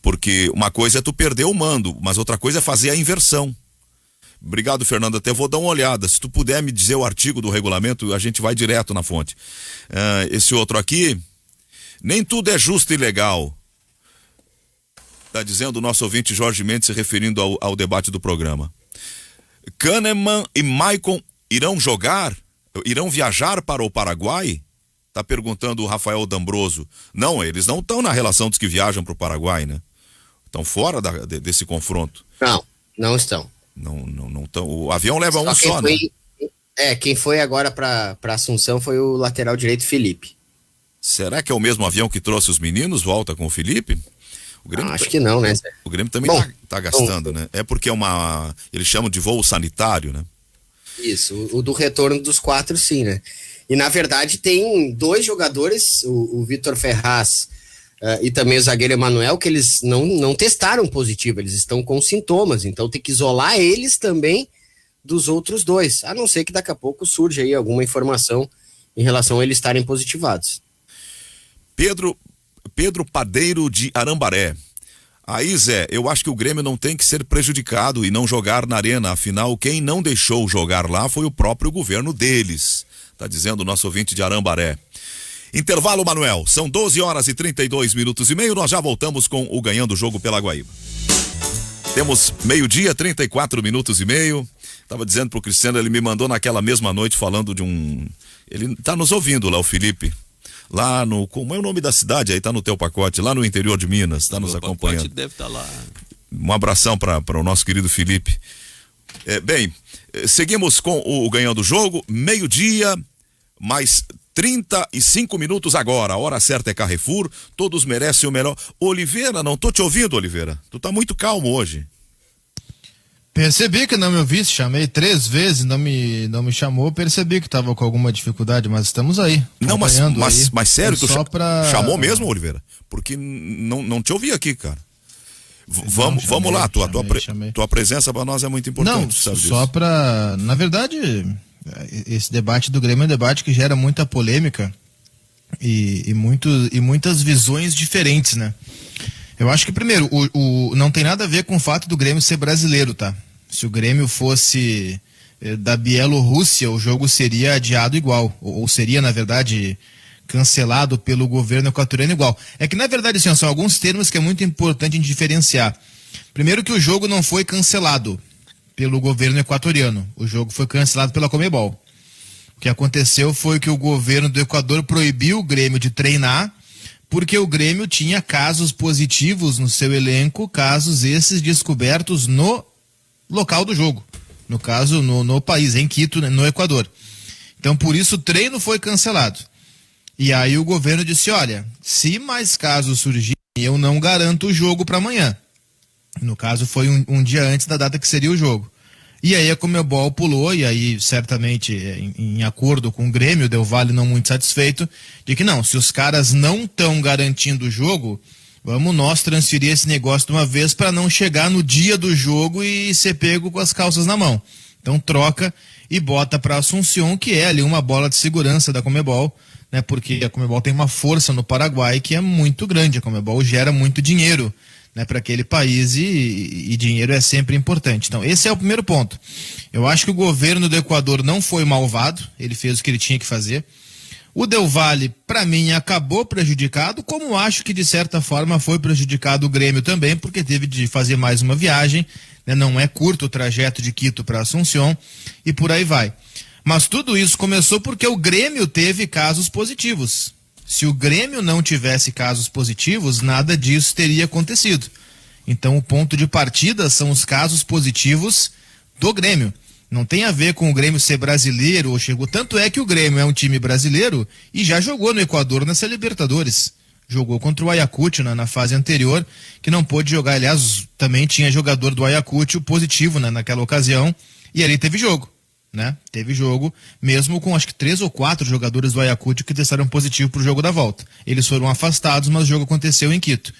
Porque uma coisa é tu perder o mando, mas outra coisa é fazer a inversão. Obrigado, Fernando, até vou dar uma olhada. Se tu puder me dizer o artigo do regulamento, a gente vai direto na fonte. Esse outro aqui, nem tudo é justo e legal. Tá dizendo o nosso ouvinte Jorge Mendes, se referindo ao debate do programa. Kahneman e Maicon irão viajar para o Paraguai? Tá perguntando o Rafael D'Ambroso. Não, eles não estão na relação dos que viajam para o Paraguai, né? Estão fora desse confronto. Não estão. Não estão. O avião leva só um só, né? Quem foi agora para Assunção foi o lateral direito Felipe. Será que é o mesmo avião que trouxe os meninos? Volta com o Felipe? O Grêmio acho que não, né? O Grêmio também tá gastando, né? É porque eles chamam de voo sanitário, né? Isso, o do retorno dos 4, sim, né? E na verdade tem 2 jogadores, o Vitor Ferraz e também o zagueiro Emanuel, que eles não testaram positivo, eles estão com sintomas, então tem que isolar eles também dos outros 2, a não ser que daqui a pouco surge aí alguma informação em relação a eles estarem positivados. Pedro Padeiro de Arambaré. Aí, Zé, eu acho que o Grêmio não tem que ser prejudicado e não jogar na arena, afinal, quem não deixou jogar lá foi o próprio governo deles, tá dizendo o nosso ouvinte de Arambaré. Intervalo, Manuel, são 12h32 nós já voltamos com o Ganhando o Jogo pela Guaíba. Temos 12h, 34 minutos e meio. Tava dizendo pro Cristiano, ele me mandou naquela mesma noite falando de ele tá nos ouvindo lá, o Felipe. Lá como é o nome da cidade? Aí tá no teu pacote, lá no interior de Minas, tá nos acompanhando. Deve estar lá. Um abração para o nosso querido Felipe. Bem, seguimos com o Ganhando o Jogo, meio-dia, mais 35 minutos agora. A hora certa é Carrefour, todos merecem o melhor. Oliveira, não tô te ouvindo, Oliveira. Tu tá muito calmo hoje. Percebi que não me ouvisse, chamei 3 vezes, não me chamou, percebi que estava com alguma dificuldade, mas estamos aí. Não, mas sério, tu chamou mesmo, Oliveira? Porque não te ouvi aqui, cara. Vamos lá, tua presença para nós é muito importante. Não, sabe só disso. para, na verdade, esse debate do Grêmio é um debate que gera muita polêmica e muitas visões diferentes, né? Eu acho que, primeiro, não tem nada a ver com o fato do Grêmio ser brasileiro, tá? Se o Grêmio fosse da Bielorrússia, o jogo seria adiado igual, ou seria, na verdade, cancelado pelo governo equatoriano igual. É que, na verdade, assim, são alguns termos que é muito importante a gente diferenciar. Primeiro que o jogo não foi cancelado pelo governo equatoriano, o jogo foi cancelado pela Conmebol. O que aconteceu foi que o governo do Equador proibiu o Grêmio de treinar porque o Grêmio tinha casos positivos no seu elenco, casos esses descobertos no local do jogo. No caso, no país, em Quito, no Equador. Então, por isso, o treino foi cancelado. E aí o governo disse, olha, se mais casos surgirem, eu não garanto o jogo para amanhã. No caso, foi um dia antes da data que seria o jogo. E aí a Conmebol pulou, e aí certamente em acordo com o Grêmio, o Del Valle não muito satisfeito, de que não, se os caras não estão garantindo o jogo, vamos nós transferir esse negócio de uma vez para não chegar no dia do jogo e ser pego com as calças na mão. Então troca e bota para Asunción, que é ali uma bola de segurança da Conmebol, né? Porque a Conmebol tem uma força no Paraguai que é muito grande, a Conmebol gera muito dinheiro, né, para aquele país e dinheiro é sempre importante. Então, esse é o primeiro ponto. Eu acho que o governo do Equador não foi malvado, ele fez o que ele tinha que fazer. O Del Valle, para mim, acabou prejudicado, como acho que de certa forma foi prejudicado o Grêmio também, porque teve de fazer mais uma viagem, né, não é curto o trajeto de Quito para Asunción e por aí vai. Mas tudo isso começou porque o Grêmio teve casos positivos. Se o Grêmio não tivesse casos positivos, nada disso teria acontecido. Então o ponto de partida são os casos positivos do Grêmio. Não tem a ver com o Grêmio ser brasileiro ou chegou. Tanto é que o Grêmio é um time brasileiro e já jogou no Equador nessa Libertadores. Jogou contra o Ayacucho na fase anterior, que não pôde jogar. Aliás, também tinha jogador do Ayacucho positivo, né, naquela ocasião, e ali teve jogo. Né? Teve jogo, mesmo com acho que 3 ou 4 jogadores do Ayacucho que testaram positivo para o jogo da volta. Eles foram afastados, mas o jogo aconteceu em Quito.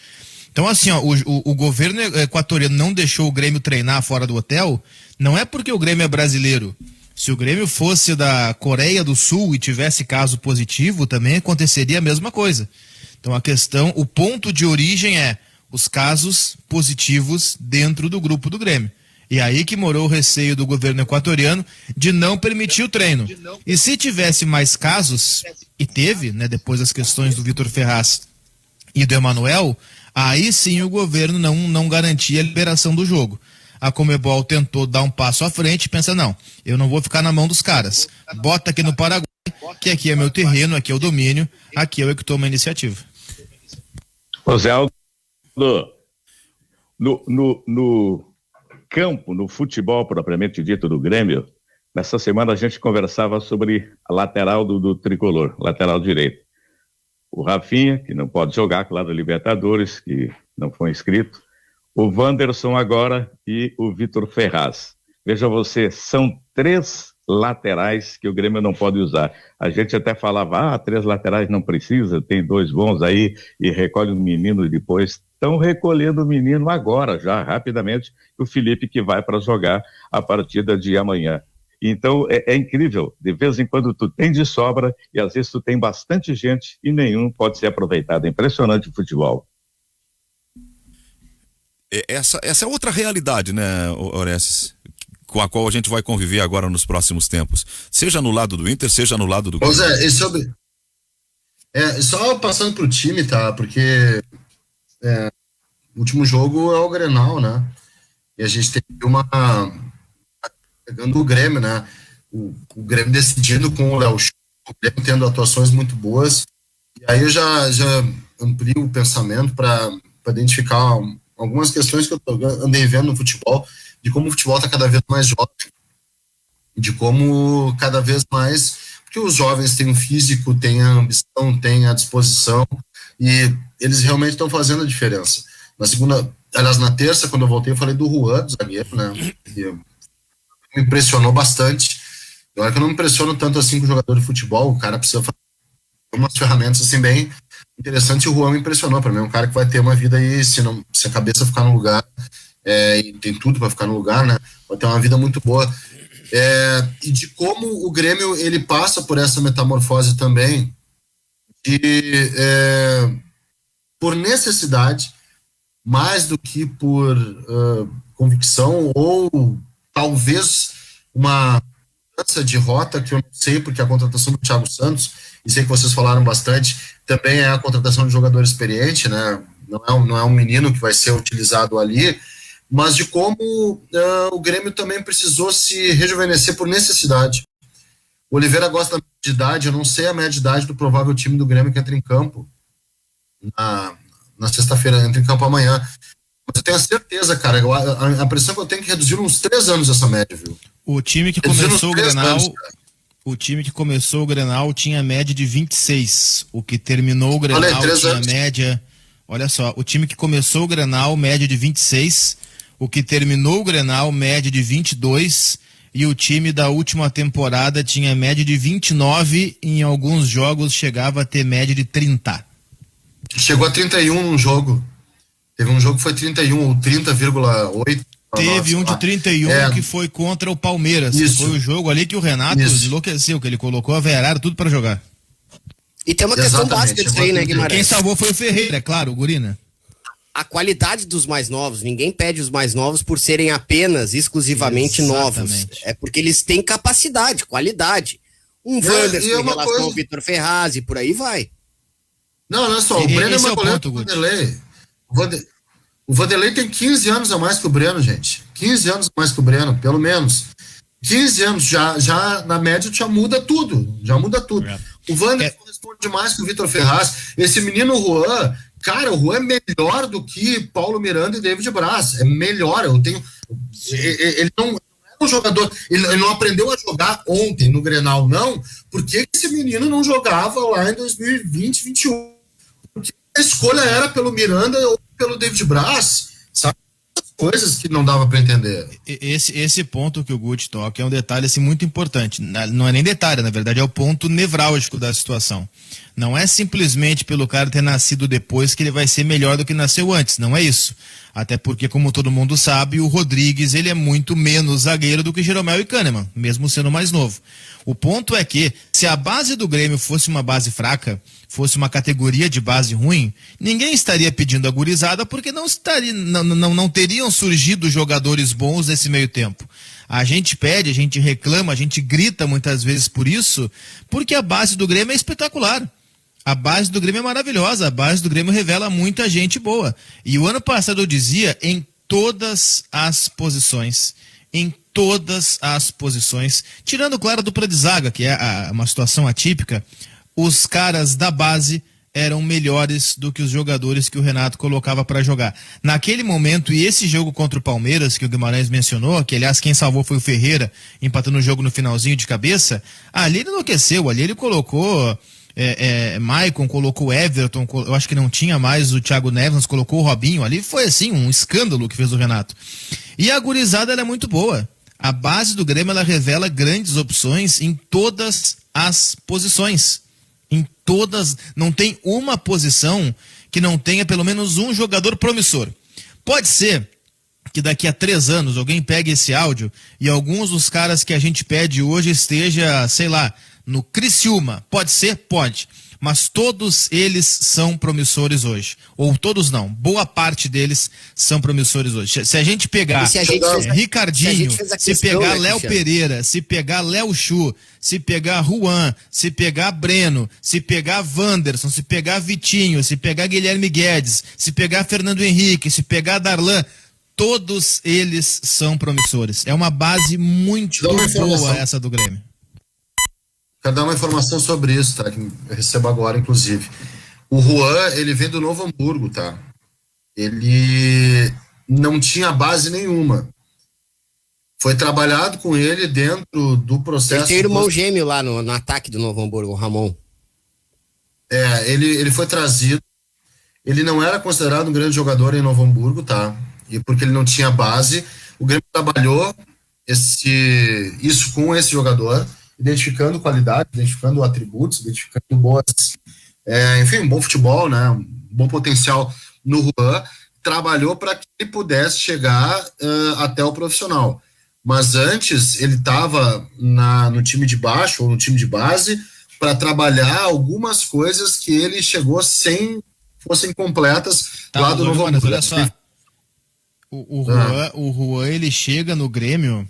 Então, assim, ó, o governo equatoriano não deixou o Grêmio treinar fora do hotel, não é porque o Grêmio é brasileiro. Se o Grêmio fosse da Coreia do Sul e tivesse caso positivo, também aconteceria a mesma coisa. Então, a questão, o ponto de origem é os casos positivos dentro do grupo do Grêmio. E aí que morou o receio do governo equatoriano de não permitir o treino. E se tivesse mais casos, e teve, né, depois das questões do Vitor Ferraz e do Emanuel, aí sim o governo não garantia a liberação do jogo. A Conmebol tentou dar um passo à frente e pensa, não, eu não vou ficar na mão dos caras. Bota aqui no Paraguai, que aqui é meu terreno, aqui é o domínio, aqui eu é que tomo a iniciativa. José Aldo, no campo, no futebol propriamente dito do Grêmio, nessa semana a gente conversava sobre a lateral do tricolor, lateral direito. O Rafinha, que não pode jogar, claro, Libertadores, que não foi inscrito, o Wanderson agora e o Vitor Ferraz. Veja você, são 3 laterais que o Grêmio não pode usar. A gente até falava, 3 laterais não precisa, tem 2 bons aí e recolhe um menino depois. Estão recolhendo o menino agora, já rapidamente, o Felipe que vai para jogar a partida de amanhã. Então é incrível, de vez em quando tu tem de sobra e às vezes tu tem bastante gente e nenhum pode ser aproveitado. É impressionante o futebol. Essa é outra realidade, né, Orestes, com a qual a gente vai conviver agora nos próximos tempos. Seja no lado do Inter, seja no lado do Grêmio. Só passando pro time, tá? Porque o último jogo é o Grenal, né? E a gente tem pegando o Grêmio, né? O Grêmio decidindo com o Léo Chu, o Grêmio tendo atuações muito boas. E aí eu já amplio o pensamento para identificar algumas questões que eu andei vendo no futebol, de como o futebol está cada vez mais jovem, de como cada vez mais, porque os jovens têm o físico, têm a ambição, têm a disposição, e eles realmente estão fazendo a diferença. Na terça, quando eu voltei, eu falei do Juan, do zagueiro, né, que me impressionou bastante. Eu acho que eu não me impressiono tanto assim com o jogador de futebol, o cara precisa fazer umas ferramentas assim bem interessantes, e o Juan me impressionou. Para mim é um cara que vai ter uma vida aí, se a cabeça ficar no lugar, e tem tudo para ficar no lugar, né, vai ter uma vida muito boa. E de como o Grêmio ele passa por essa metamorfose também, por necessidade, mais do que por convicção, ou talvez uma mudança de rota, que eu não sei, porque a contratação do Thiago Santos, e sei que vocês falaram bastante, também é a contratação de jogador experiente, né? Não é um menino que vai ser utilizado ali, mas de como o Grêmio também precisou se rejuvenescer por necessidade. O Oliveira gosta da média de idade, eu não sei a média de idade do provável time do Grêmio que entra em campo na sexta-feira, entra em campo amanhã. Mas eu tenho a certeza, cara, a impressão que eu tenho é que reduzir uns 3 anos essa média, viu? O time que começou o Grenal, o time que começou o Grenal tinha média de 26. O que terminou o Grenal tinha média... Olha só, o time que começou o Grenal, média de 26. O que terminou o Grenal, média de 22. E o time da última temporada tinha média de 29. E em alguns jogos chegava a ter média de 30. Chegou a 31 num jogo. Teve um jogo que foi 31 ou 30,8. Teve um de 31 que foi contra o Palmeiras. Isso. Foi o jogo ali que o Renato enlouqueceu, que ele colocou a Verara tudo pra jogar. E tem uma questão básica disso aí, né, Guimarães? Quem salvou foi o Ferreira, é claro, o Gurina. A qualidade dos mais novos, ninguém pede os mais novos por serem apenas, exclusivamente novos. É porque eles têm capacidade, qualidade. Um Wanderson em relação ao Vitor Ferraz e por aí vai. Não, olha só, o Breno é mais goleiro que o Vanderlei. O Vanderlei tem 15 anos a mais que o Breno, gente. 15 anos a mais que o Breno, pelo menos. 15 anos, já na média já muda tudo. Já muda tudo. O Wanderson responde mais que o Vitor Ferraz. Esse menino Juan, cara, o Juan é melhor do que Paulo Miranda e David Braz. É melhor, ele não é um jogador, ele não aprendeu a jogar ontem no Grenal, não. Por que esse menino não jogava lá em 2020, 2021? Porque a escolha era pelo Miranda ou pelo David Braz, sabe? Coisas que não dava para entender. Esse ponto que o Guti toca é um detalhe assim, muito importante. Não é nem detalhe, na verdade é o ponto nevrálgico da situação. Não é simplesmente pelo cara ter nascido depois que ele vai ser melhor do que nasceu antes, não é isso. Até porque, como todo mundo sabe, o Rodrigues ele é muito menos zagueiro do que Jeromel e Kahneman, mesmo sendo mais novo. O ponto é que, se a base do Grêmio fosse uma base fraca, fosse uma categoria de base ruim, ninguém estaria pedindo a gurizada porque não teriam surgido jogadores bons nesse meio tempo. A gente pede, a gente reclama, a gente grita muitas vezes por isso, porque a base do Grêmio é espetacular. A base do Grêmio é maravilhosa, a base do Grêmio revela muita gente boa. E o ano passado eu dizia, em todas as posições, tirando, claro, a dupla de zaga, que é uma situação atípica, os caras da base eram melhores do que os jogadores que o Renato colocava para jogar. Naquele momento, e esse jogo contra o Palmeiras, que o Guimarães mencionou, que aliás quem salvou foi o Ferreira, empatando o jogo no finalzinho de cabeça, ali ele enlouqueceu, ali ele colocou Maicon, colocou Everton, eu acho que não tinha mais o Thiago Neves, colocou o Robinho, ali foi assim, um escândalo que fez o Renato. E a gurizada ela é muito boa. A base do Grêmio ela revela grandes opções em todas as posições. Em todas, não tem uma posição que não tenha pelo menos um jogador promissor. Pode ser que daqui a 3 anos alguém pegue esse áudio e alguns dos caras que a gente pede hoje esteja, sei lá, no Criciúma. Pode ser? Pode. Mas todos eles são promissores hoje. Ou todos não. Boa parte deles são promissores hoje. Se a gente pegar Ricardinho, se pegar Léo Pereira, se pegar Léo Chu, se pegar Juan, se pegar Breno, se pegar Wanderson, se pegar Vitinho, se pegar Guilherme Guedes, se pegar Fernando Henrique, se pegar Darlan, todos eles são promissores. É uma base muito boa essa do Grêmio. Quero dar uma informação sobre isso, tá? Que eu recebo agora, inclusive. O Juan, ele vem do Novo Hamburgo, tá? Ele não tinha base nenhuma. Foi trabalhado com ele dentro do processo... Ele tem irmão gêmeo lá no ataque do Novo Hamburgo, o Ramon. Ele foi trazido. Ele não era considerado um grande jogador em Novo Hamburgo, tá? E porque ele não tinha base, o Grêmio trabalhou isso com esse jogador, identificando qualidade, identificando atributos, identificando um bom futebol, né? Um bom potencial no Juan. Trabalhou para que ele pudesse chegar até o profissional. Mas antes ele estava no time de baixo ou no time de base para trabalhar algumas coisas que ele chegou sem fossem completas lá do Novo Hamburgo. Olha só, o Juan, ele chega no Grêmio,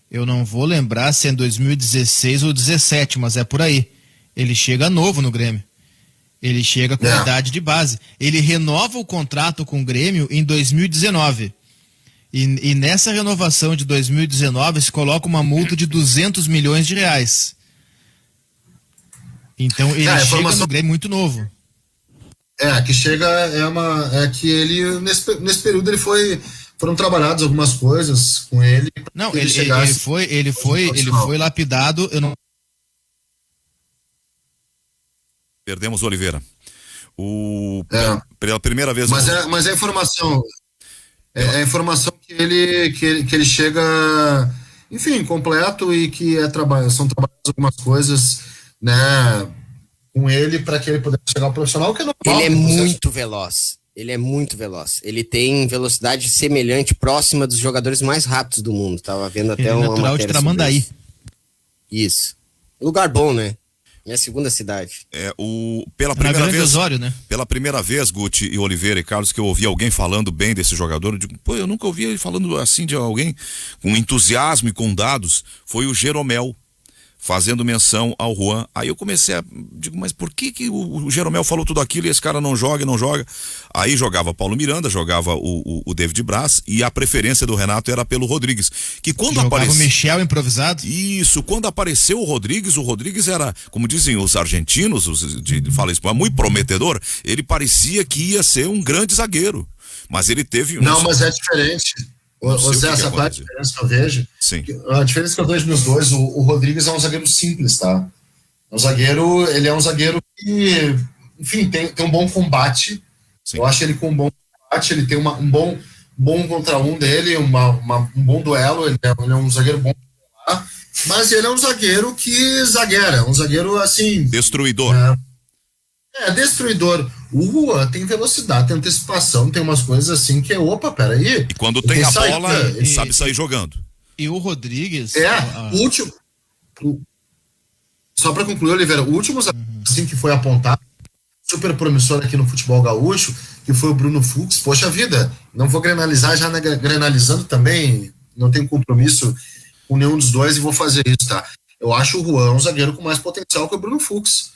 eu não vou lembrar se é em 2016 ou 2017, mas é por aí. Ele chega novo no Grêmio. Ele chega com idade de base. Ele renova o contrato com o Grêmio em 2019. E nessa renovação de 2019 se coloca uma multa de 200 milhões de reais. Então ele chega no Grêmio muito novo. Que chega que ele nesse período foram trabalhadas algumas coisas com ele. Não, ele foi lapidado. Perdemos o Oliveira. Pela primeira vez. Mas a informação a informação que ele chega, enfim, completo e que são trabalhadas algumas coisas, né, com ele para que ele pudesse chegar ao profissional, que é normal. Ele é muito veloz. Ele tem velocidade semelhante, próxima dos jogadores mais rápidos do mundo. Tava vendo até uma natural de Tramandaí. Isso. Lugar bom, né? Minha segunda cidade. Pela primeira vez, Osório, né? Pela primeira vez, Guti e Oliveira e Carlos, que eu ouvi alguém falando bem desse jogador, eu digo, eu nunca ouvi ele falando assim de alguém com entusiasmo e com dados, foi o Jeromel, fazendo menção ao Juan. Aí eu comecei digo, mas por que o Jeromel falou tudo aquilo e esse cara não joga? Aí jogava Paulo Miranda, jogava o David Braz, e a preferência do Renato era pelo Rodrigues. Que quando apareceu o Michel improvisado? Isso, quando apareceu o Rodrigues era, como dizem os argentinos, fala espanhol, muito prometedor. Ele parecia que ia ser um grande zagueiro. Mas ele teve... mas é diferente. Zé, essa qual é a diferença que eu vejo? Sim. A diferença que eu vejo nos dois, o Rodrigues é um zagueiro simples, tá? Ele é um zagueiro que, enfim, tem um bom combate. Sim. Eu acho ele com um bom combate, ele tem um bom contra um dele, um bom duelo, ele é um zagueiro bom, mas ele é um zagueiro que zagueira, um zagueiro assim... Destruidor. Destruidor. O Juan tem velocidade, tem antecipação, tem umas coisas assim que peraí. E quando tem a bola, ele sabe sair jogando. E o Rodrigues... o último... Só para concluir, Oliveira, o último assim que foi apontado, super promissor aqui no futebol gaúcho, que foi o Bruno Fux. Poxa vida, não vou granalizar, já granalizando também, não tenho compromisso com nenhum dos dois e vou fazer isso, tá? Eu acho o Juan um zagueiro com mais potencial que o Bruno Fux,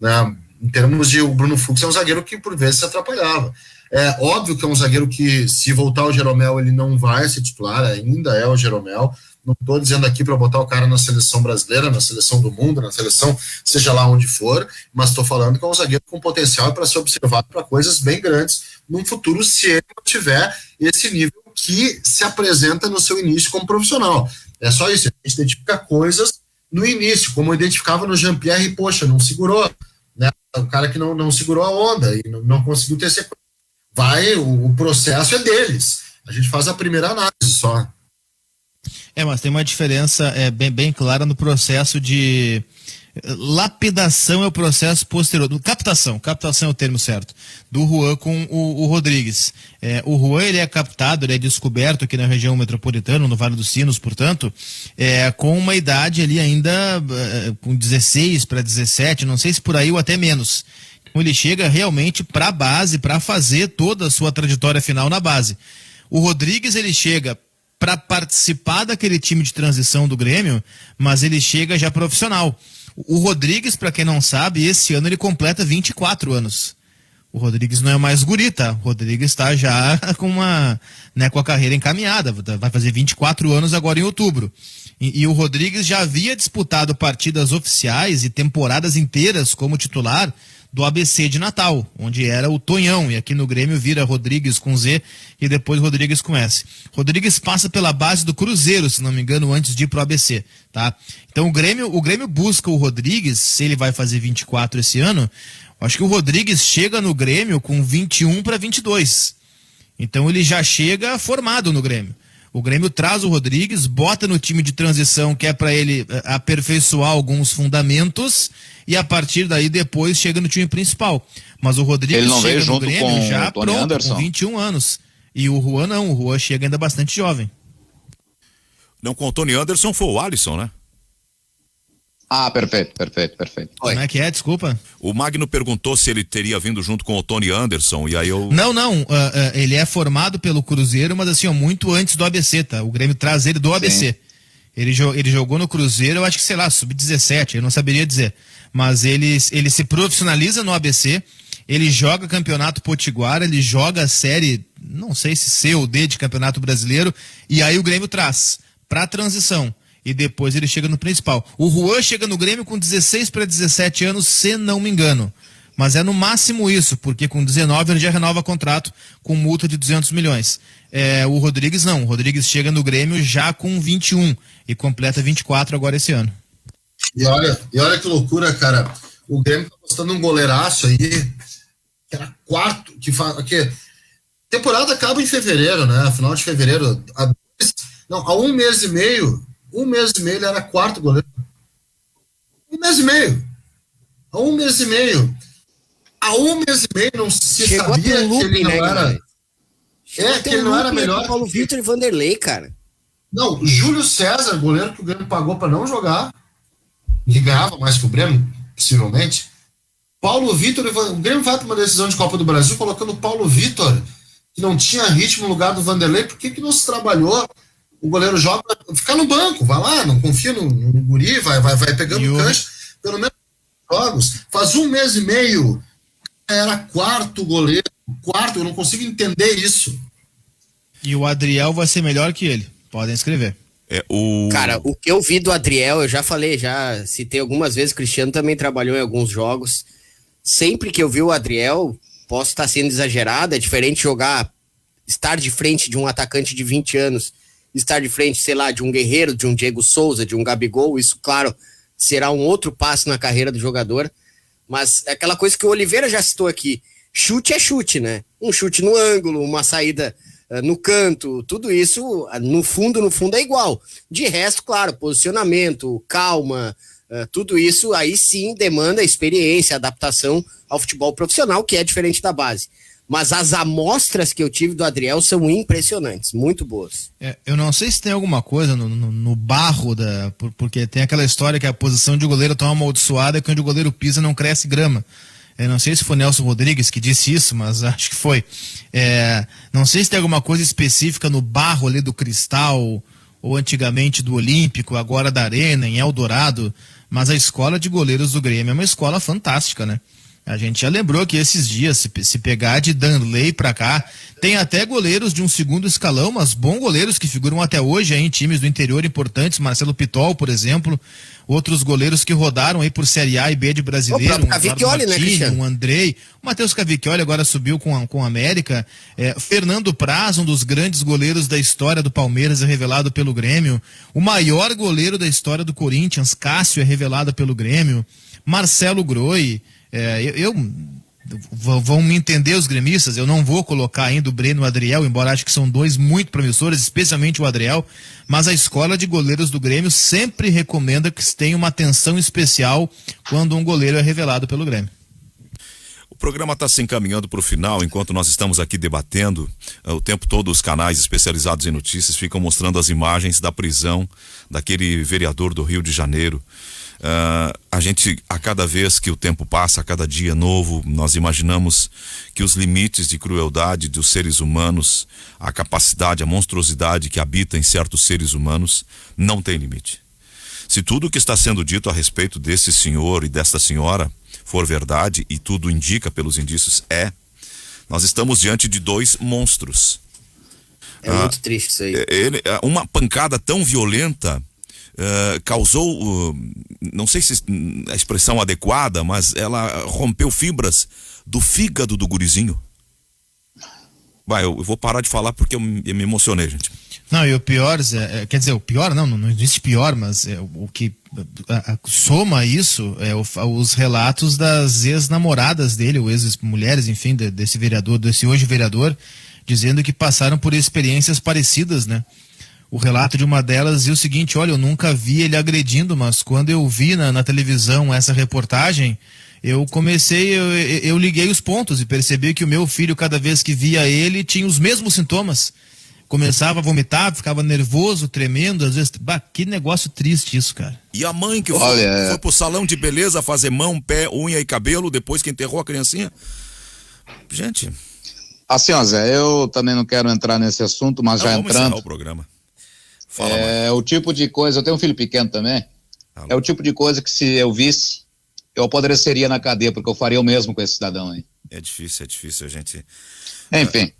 né? Em termos de, o Bruno Fux é um zagueiro que por vezes se atrapalhava. É óbvio que é um zagueiro que, se voltar o Jeromel, ele não vai ser titular, ainda é o Jeromel. Não estou dizendo aqui para botar o cara na seleção brasileira, na seleção do mundo, na seleção, seja lá onde for, mas estou falando que é um zagueiro com potencial para ser observado para coisas bem grandes num futuro, se ele tiver esse nível que se apresenta no seu início como profissional. É só isso, a gente identifica coisas no início, como eu identificava no Jean-Pierre, poxa, não segurou, né? O cara que não segurou a onda e não conseguiu ter sequência. O processo é deles. A gente faz a primeira análise só. Mas tem uma diferença bem clara no processo de lapidação, é o processo posterior, captação é o termo certo, do Juan com o Rodrigues. O Juan, ele é captado, ele é descoberto aqui na região metropolitana, no Vale dos Sinos, portanto, com uma idade ali ainda com 16 para 17, não sei se por aí ou até menos. Então ele chega realmente para a base, para fazer toda a sua trajetória final na base. O Rodrigues, ele chega para participar daquele time de transição do Grêmio, mas ele chega já profissional. O Rodrigues, para quem não sabe, esse ano ele completa 24 anos. O Rodrigues não é mais guri, tá? O Rodrigues está já com a carreira encaminhada, vai fazer 24 anos agora em outubro. E o Rodrigues já havia disputado partidas oficiais e temporadas inteiras como titular do ABC de Natal, onde era o Tonhão, e aqui no Grêmio vira Rodrigues com Z e depois Rodrigues com S. Rodrigues passa pela base do Cruzeiro, se não me engano, antes de ir pro ABC, tá? Então o Grêmio busca o Rodrigues, se ele vai fazer 24 esse ano, acho que o Rodrigues chega no Grêmio com 21 para 22. Então ele já chega formado no Grêmio. O Grêmio traz o Rodrigues, bota no time de transição, que é para ele aperfeiçoar alguns fundamentos, e a partir daí depois chega no time principal. Mas o Rodrigues chega no Grêmio já pronto, Anderson, com 21 anos. E o Juan não, o Juan chega ainda bastante jovem. Não, com o Tony Anderson foi o Alisson, né? Ah, perfeito. Como é que é? Desculpa. O Magno perguntou se ele teria vindo junto com o Tony Anderson, e aí eu... Não, ele é formado pelo Cruzeiro, mas assim, muito antes do ABC, tá? O Grêmio traz ele do ABC. Ele jogou no Cruzeiro, eu acho que, sei lá, sub-17, eu não saberia dizer. Mas ele se profissionaliza no ABC, ele joga campeonato potiguar, ele joga a série, não sei se C ou D de campeonato brasileiro, e aí o Grêmio traz pra transição. E depois ele chega no principal. O Juan chega no Grêmio com 16 para 17 anos, se não me engano. Mas é no máximo isso, porque com 19 ele já renova contrato com multa de 200 milhões. O Rodrigues não. O Rodrigues chega no Grêmio já com 21 e completa 24 agora esse ano. E olha que loucura, cara. O Grêmio tá postando um goleiraço aí, que era quarto, que temporada acaba em fevereiro, né? Final de fevereiro. Há um mês e meio ele era quarto goleiro. Um mês e meio. Há um mês e meio não se Chegou sabia a loop, que ele não era... Que ele não era melhor. Paulo Vitor e Vanderlei, cara. Não, Júlio César, goleiro que o Grêmio pagou para não jogar, que ganhava mais que o Grêmio, possivelmente. Paulo Vitor, o Grêmio vai para uma decisão de Copa do Brasil colocando o Paulo Vitor, que não tinha ritmo no lugar do Vanderlei. Por que não se trabalhou? O goleiro joga, fica no banco, vai lá, não confia no guri, vai pegando cancha, pelo menos jogos. Faz um mês e meio, era quarto goleiro, eu não consigo entender isso. E o Adriel vai ser melhor que ele, podem escrever. Cara, o que eu vi do Adriel, eu já falei, já citei algumas vezes, o Cristiano também trabalhou em alguns jogos. Sempre que eu vi o Adriel, posso estar sendo exagerado, é diferente estar de frente de um atacante de 20 anos, estar de frente, sei lá, de um Guerreiro, de um Diego Souza, de um Gabigol. Isso, claro, será um outro passo na carreira do jogador, mas é aquela coisa que o Oliveira já citou aqui, chute é chute, né? Um chute no ângulo, uma saída no canto, tudo isso, no fundo é igual. De resto, claro, posicionamento, calma, tudo isso aí sim demanda experiência, adaptação ao futebol profissional, que é diferente da base. Mas as amostras que eu tive do Adriel são impressionantes, muito boas. Eu não sei se tem alguma coisa no barro, porque tem aquela história que a posição de goleiro tá amaldiçoada e que onde o goleiro pisa não cresce grama. Eu não sei se foi Nelson Rodrigues que disse isso, mas acho que foi. Não sei se tem alguma coisa específica no barro ali do Cristal, ou antigamente do Olímpico, agora da Arena, em Eldorado, mas a escola de goleiros do Grêmio é uma escola fantástica, né? A gente já lembrou que esses dias, se pegar de Danley pra cá, tem até goleiros de um segundo escalão, mas bons goleiros que figuram até hoje aí em times do interior importantes, Marcelo Pitol, por exemplo, outros goleiros que rodaram aí por Série A e B de brasileiro, Cavicchioli, né, Cristiano? Um Andrei, o Matheus Cavicchioli agora subiu com a América, Fernando Praz, um dos grandes goleiros da história do Palmeiras, é revelado pelo Grêmio, o maior goleiro da história do Corinthians, Cássio, é revelado pelo Grêmio, Marcelo Groi. Vão me entender os gremistas, eu não vou colocar ainda o Breno e o Adriel, embora acho que são dois muito promissores, especialmente o Adriel, mas a escola de goleiros do Grêmio sempre recomenda que se tenha uma atenção especial quando um goleiro é revelado pelo Grêmio. O programa está se encaminhando para o final, enquanto nós estamos aqui debatendo, o tempo todo os canais especializados em notícias ficam mostrando as imagens da prisão daquele vereador do Rio de Janeiro. A gente, a cada vez que o tempo passa, a cada dia novo, nós imaginamos que os limites de crueldade dos seres humanos, a capacidade, a monstruosidade que habita em certos seres humanos, não tem limite. Se tudo o que está sendo dito a respeito desse senhor e desta senhora for verdade, e tudo indica pelos indícios nós estamos diante de dois monstros. É muito triste isso aí. Uma pancada tão violenta causou, não sei se a expressão adequada, mas ela rompeu fibras do fígado do gurizinho. Vai, eu vou parar de falar porque eu me emocionei, gente. Não, e o pior, Zé, quer dizer, o pior não existe pior, mas o que soma isso é os relatos das ex-namoradas dele, ou ex-mulheres, enfim, desse vereador, desse hoje vereador, dizendo que passaram por experiências parecidas, né? O relato de uma delas é o seguinte: olha, eu nunca vi ele agredindo, mas quando eu vi na televisão essa reportagem, eu liguei os pontos e percebi que o meu filho, cada vez que via ele, tinha os mesmos sintomas. Começava a vomitar, ficava nervoso, tremendo, às vezes. Que negócio triste isso, cara. E a mãe que foi pro salão de beleza fazer mão, pé, unha e cabelo depois que enterrou a criancinha? Gente. Assim, ó, Zé, eu também não quero entrar nesse assunto, mas já entrando. O programa. Fala, o tipo de coisa, eu tenho um filho pequeno também, é o tipo de coisa que se eu visse, eu apodreceria na cadeia, porque eu faria o mesmo com esse cidadão aí. É difícil, a gente... Enfim,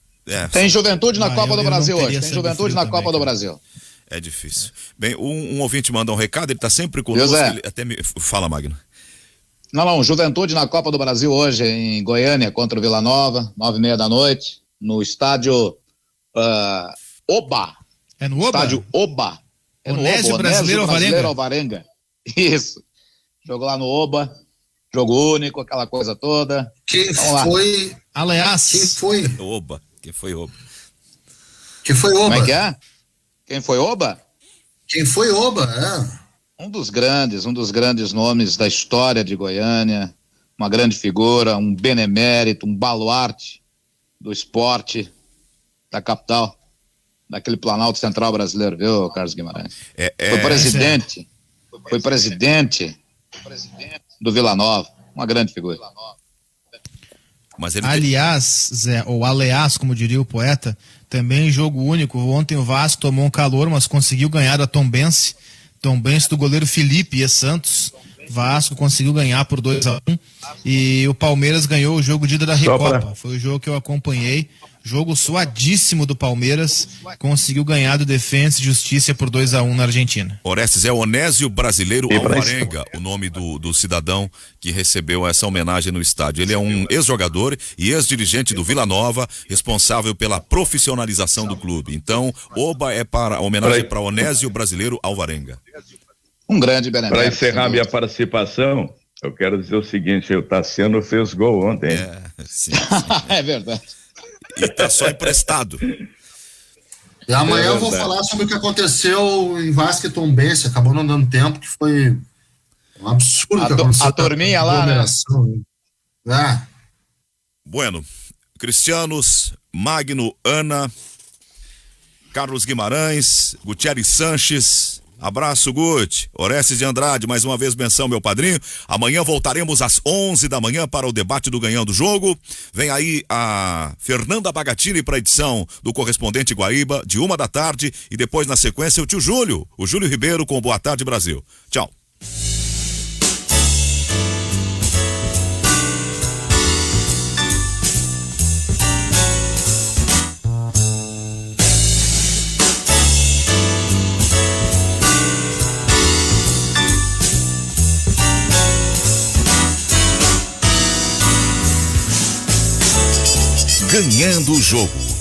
tem juventude na Copa do Brasil hoje, tem juventude na Copa do Brasil. É difícil. Bem, um ouvinte manda um recado, ele tá sempre conosco, ele até me... Fala, Magno. Não, juventude na Copa do Brasil hoje, em Goiânia, contra o Vila Nova, 9h30 da noite, no estádio Oba. É no Oba? Estádio Oba. É Onésio Brasileiro Alvarenga. Isso. Jogou lá no Oba. Jogo único, aquela coisa toda. Quem foi? Aliás. Quem foi? Oba. Quem foi Oba? Quem foi Oba? Como é que é? Quem foi Oba? Quem foi Oba, Um dos grandes nomes da história de Goiânia. Uma grande figura, um benemérito, um baluarte do esporte da capital. Daquele Planalto Central brasileiro, viu, Carlos Guimarães? Foi presidente do Vila Nova, uma grande figura. Mas ele aliás, Zé, ou aliás, como diria o poeta, também jogo único. Ontem o Vasco tomou um calor, mas conseguiu ganhar da Tombense do goleiro Felipe e Santos. Vasco conseguiu ganhar por 2-1 e o Palmeiras ganhou o jogo de ida da Recopa. Foi o jogo que eu acompanhei. Jogo suadíssimo do Palmeiras, conseguiu ganhar do Defensa e Justiça por 2-1 na Argentina. Orestes, é Onésio Brasileiro Alvarenga, o nome do cidadão que recebeu essa homenagem no estádio. Ele é um ex-jogador e ex-dirigente do Vila Nova, responsável pela profissionalização do clube. Então, Oba é para homenagem para Onésio Brasileiro Alvarenga. Um grande benemérito. Para encerrar minha participação, eu quero dizer o seguinte: o Tassiano fez gol ontem. Sim. É verdade. E tá só emprestado. E amanhã eu vou falar sobre o que aconteceu em Vasco e Tombense. Acabou não dando tempo, que foi um absurdo que aconteceu. A turminha lá, né? Bueno, Cristianos, Magno, Ana, Carlos Guimarães, Gutierrez Sanches. Abraço, Guti. Orestes de Andrade, mais uma vez benção, meu padrinho. Amanhã voltaremos às 11 da manhã para o debate do Ganhando o Jogo. Vem aí a Fernanda Bagatini para a edição do Correspondente Guaíba, de 1 da tarde. E depois, na sequência, o Júlio Ribeiro com Boa Tarde Brasil. Tchau. Ganhando o Jogo.